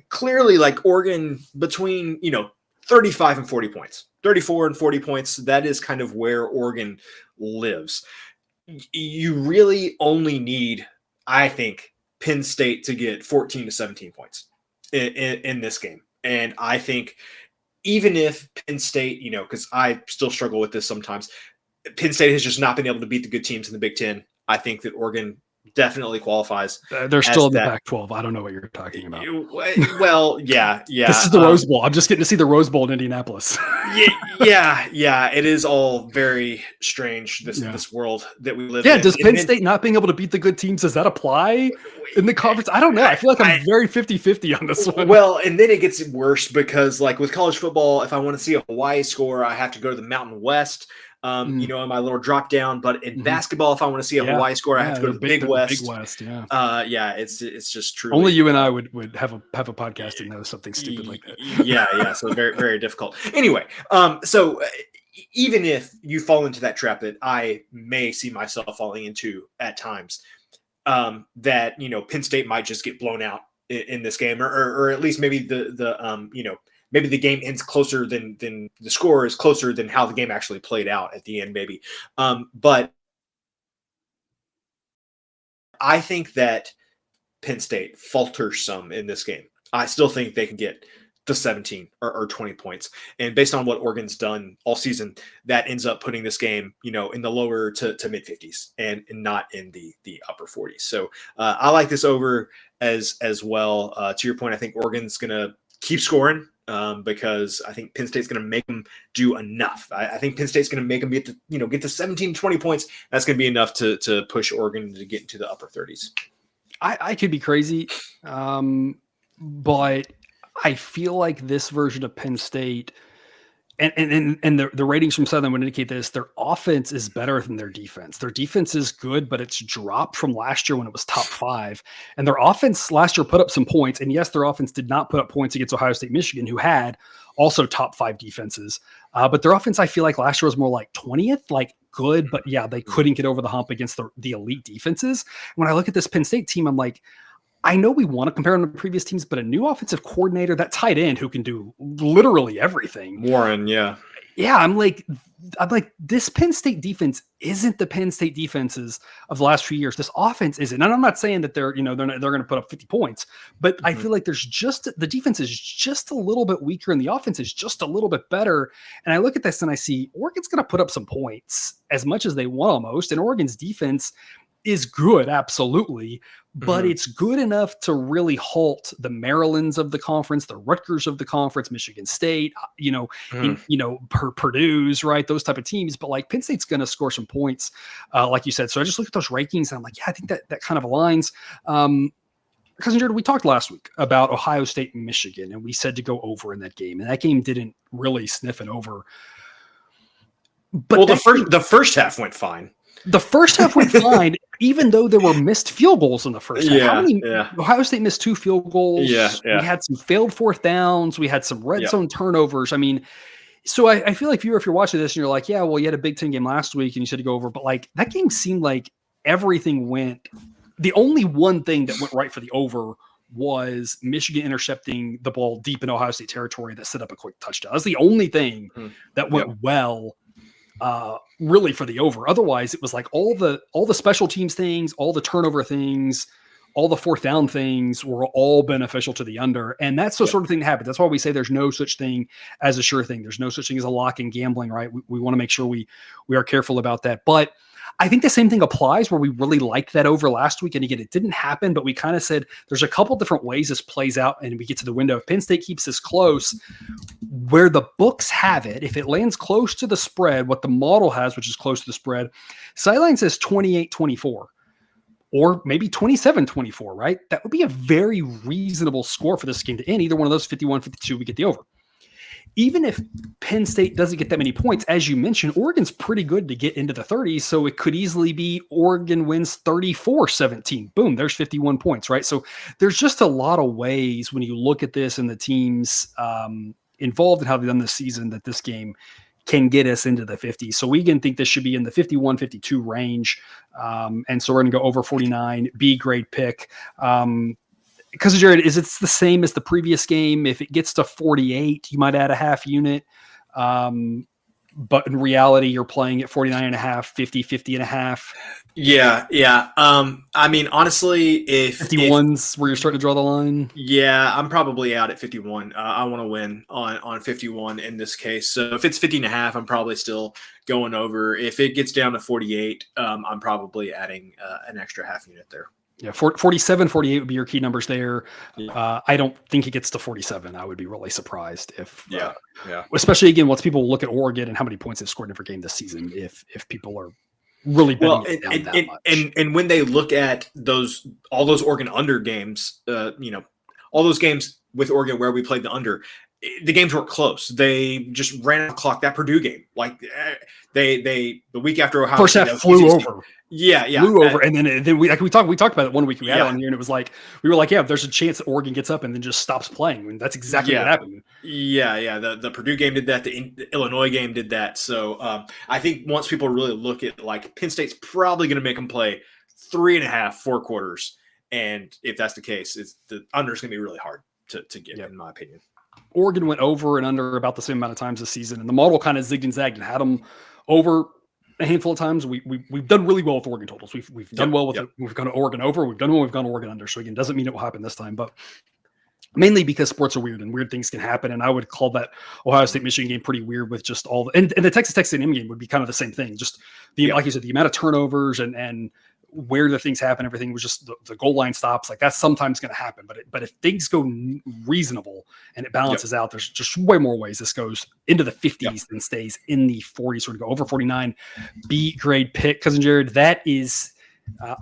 Clearly, like Oregon between 35 and 40 points, 34 and 40 points. That is kind of where Oregon lives. You really only need, I think, Penn State to get 14 to 17 points in this game. And I think even if Penn State, because I still struggle with this sometimes, Penn State has just not been able to beat the good teams in the Big Ten. I think that Oregon definitely qualifies. They're still in the Pac-12. I don't know what you're talking about. Well, yeah. This is the Rose Bowl. I'm just getting to see the Rose Bowl in Indianapolis. yeah. It is all very strange, this world that we live in. Yeah, does Penn State not being able to beat the good teams, does that apply in the conference? I don't know. I feel like I'm very 50-50 on this one. Well, and then it gets worse because, like, with college football, if I want to see a Hawaii score, I have to go to the Mountain West. In my little drop down, but in basketball, if I want to see a Hawaii score, I have to go to the Big West. Big West, it's just true. Only you and I would have a podcast and know something stupid like that. yeah. So very, very difficult. Anyway, so even if you fall into that trap that I may see myself falling into at times, that Penn State might just get blown out in this game, or at least maybe maybe the game ends closer than the score is closer than how the game actually played out at the end, maybe. But I think that Penn State falters some in this game. I still think they can get the 17 or 20 points. And based on what Oregon's done all season, that ends up putting this game, in the lower to mid 50s and not in the upper 40s. So I like this over as well. To your point, I think Oregon's going to keep scoring. Because I think Penn State's going to make them do enough. I think Penn State's going to make them get to 17, 20 points. That's going to be enough to push Oregon to get into the upper 30s. I could be crazy, but I feel like this version of Penn State and the ratings from Southern would indicate this. Their offense is better than their defense. Their defense is good, but it's dropped from last year when it was top 5. And their offense last year put up some points. And yes, their offense did not put up points against Ohio State, Michigan, who had also top 5 defenses. But their offense, I feel like last year was more like 20th, like good, but yeah, they couldn't get over the hump against the elite defenses. When I look at this Penn State team, I'm like, I know we want to compare them to previous teams, but a new offensive coordinator, that tight end who can do literally everything. Warren, yeah. Yeah, I'm like, this Penn State defense isn't the Penn State defenses of the last few years. This offense isn't. And I'm not saying that they're going to put up 50 points, but I feel like the defense is just a little bit weaker and the offense is just a little bit better. And I look at this and I see Oregon's going to put up some points as much as they want almost. And Oregon's defense is good, absolutely, but it's good enough to really halt the Marylands of the conference, the Rutgers of the conference, Michigan State, Purdue's, right? Those type of teams. But like Penn State's going to score some points, like you said. So I just look at those rankings and I'm like, yeah, I think that kind of aligns. Cousin Jared, we talked last week about Ohio State and Michigan, and we said to go over in that game, and that game didn't really sniff it over. But the first half went fine. The first half went fine, even though there were missed field goals in the first half. Ohio State missed 2 field goals. We had some failed fourth downs. We had some red zone turnovers. I mean, so I feel like if you're watching this and you're like, yeah, well, you had a Big Ten game last week and you said to go over, but like that game seemed like everything went. The only one thing that went right for the over was Michigan intercepting the ball deep in Ohio State territory that set up a quick touchdown. That's the only thing that went well. Really for the over. Otherwise, it was like all the special teams things, all the turnover things, all the fourth down things were all beneficial to the under. And that's the sort of thing that happens. That's why we say there's no such thing as a sure thing. There's no such thing as a lock in gambling, right? We want to make sure we are careful about that. But I think the same thing applies where we really liked that over last week. And again, it didn't happen, but we kind of said there's a couple different ways this plays out. And we get to the window. If Penn State keeps this close, where the books have it, if it lands close to the spread, what the model has, which is close to the spread, sideline says 28-24 or maybe 27-24, right? That would be a very reasonable score for this game to end. Either one of those, 51-52, we get the over. even if Penn State doesn't get that many points, as you mentioned, Oregon's pretty good to get into the 30s. So it could easily be Oregon wins 34-17. Boom, there's 51 points, right? So there's just a lot of ways when you look at this and the teams involved in how they've done this season that this game can get us into the 50s. So we can think this should be in the 51, 52 range. And so we're going to go over 49, B grade pick. Because Jared, it's the same as the previous game. If it gets to 48, you might add a half unit. But in reality, you're playing at 49 and a half, 50, 50 and a half. Yeah. I mean, honestly, if 51's where you're starting to draw the line. Yeah, I'm probably out at 51. I want to win on 51 in this case. So if it's 50 and a half, I'm probably still going over. If it gets down to 48, I'm probably adding an extra half unit there. Yeah, 47, 48 would be your key numbers there. I don't think it gets to 47. I would be really surprised if, especially again, once people look at Oregon and how many points they've scored in every game this season, if people are really betting it down that much. And when they look at all those Oregon under games, all those games with Oregon where we played the under, the games weren't close. They just ran out of clock. That Purdue game, like they the week after Ohio first half flew over. Flew over, and then we talked about it one week we had on here, and it was like we were like, there's a chance that Oregon gets up and then just stops playing, and that's exactly what happened. The Purdue game did that. The Illinois game did that. So I think once people really look at like Penn State's probably going to make them play 3.5, 4 quarters, and if that's the case, the under is going to be really hard to get, in my opinion. Oregon went over and under about the same amount of times this season, and the model kind of zigged and zagged and had them over a handful of times. We've done really well with Oregon totals. We've done well with it. We've gone to Oregon over. We've done well. We've gone to Oregon under. So again, doesn't mean it will happen this time, but mainly because sports are weird and weird things can happen. And I would call that Ohio State Michigan game pretty weird with just all and the Texas A&M game would be kind of the same thing. Just like you said, the amount of turnovers and where the things happen, everything was just the goal line stops. Like that's sometimes going to happen, but if things go reasonable and it balances out, there's just way more ways this goes into the 50s than stays in the 40s. So to go over 49, B grade pick. Cousin Jared, that is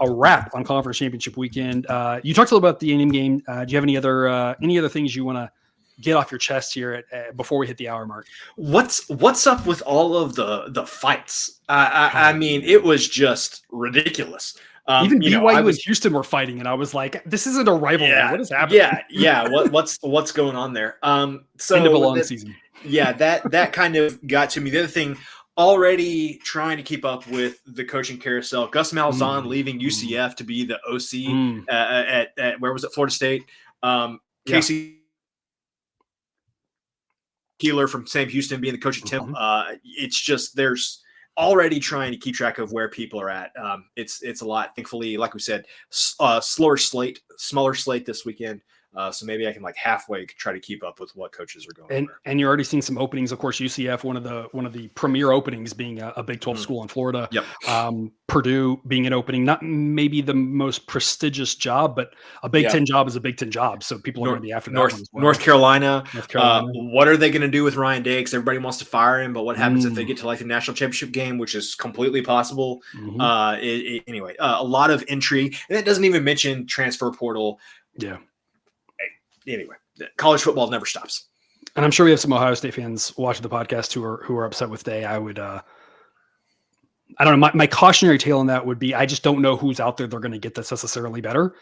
a wrap on conference championship weekend. You talked a little about the A&M game. Do you have any other things you want to get off your chest here before we hit the hour mark? What's up with all of the fights? I mean, it was just ridiculous. Even BYU and Houston were fighting, and I was like, "This isn't a rivalry. What is happening?" What's going on there? So end of a long season. Yeah, that kind of got to me. The other thing, already trying to keep up with the coaching carousel. Gus Malzahn leaving UCF to be the OC at where was it? Florida State. Casey Keeler from Sam Houston being the coach at Temple. It's just there's already trying to keep track of where people are at. It's a lot. Thankfully, like we said, smaller slate this weekend. So maybe I can like halfway try to keep up with what coaches are going. And you're already seeing some openings. Of course, UCF, one of the premier openings being a Big 12 school in Florida. Purdue being an opening, not maybe the most prestigious job, but a Big 10 job is a Big 10 job. So people are going to be after that one as well. North Carolina. What are they going to do with Ryan Day? Because everybody wants to fire him, but what happens if they get to like the national championship game, which is completely possible? Anyway, a lot of intrigue, and that doesn't even mention transfer portal. Yeah. Anyway, college football never stops. And I'm sure we have some Ohio State fans watching the podcast who are upset with Day. I would, I don't know. My cautionary tale on that would be, I just don't know who's out there. They're going to get this necessarily better.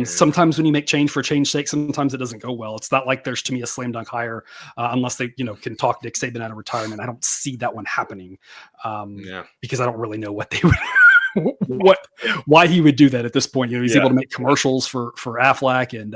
Sometimes when you make change for change's sake, sometimes it doesn't go well. It's not like there's to me a slam dunk hire unless they, can talk Nick Saban out of retirement. I don't see that one happening because I don't really know what they would, why he would do that at this point. He's able to make commercials for Aflac and,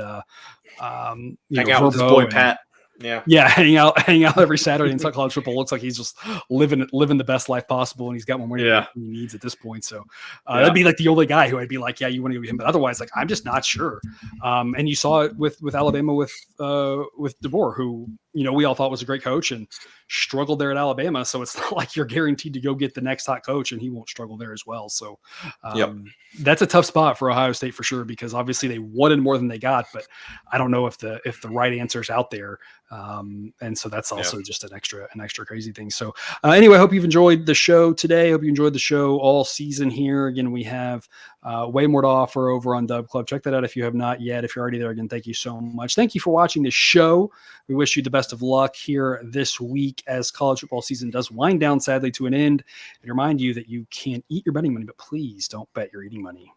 hang out with his boy Pat. Hang out every Saturday and talk college football. Looks like he's just living the best life possible, and he's got more money than he needs at this point. So that'd be like the only guy who I'd be like, you want to go with him, but otherwise, like I'm just not sure. And you saw it with Alabama with DeBoer, who we all thought was a great coach and struggled there at Alabama. So it's not like you're guaranteed to go get the next hot coach, and he won't struggle there as well. So that's a tough spot for Ohio State for sure, because obviously they wanted more than they got, but I don't know if the right answer is out there. And so that's also just an extra crazy thing. So anyway, I hope you've enjoyed the show today. I hope you enjoyed the show all season here. Again, we have way more to offer over on Dub Club. Check that out if you have not yet. If you're already there, again, thank you so much. Thank you for watching this show. We wish you the best best of luck here this week as college football season does wind down, sadly, to an end. And remind you that you can eat your betting money, but please don't bet your eating money.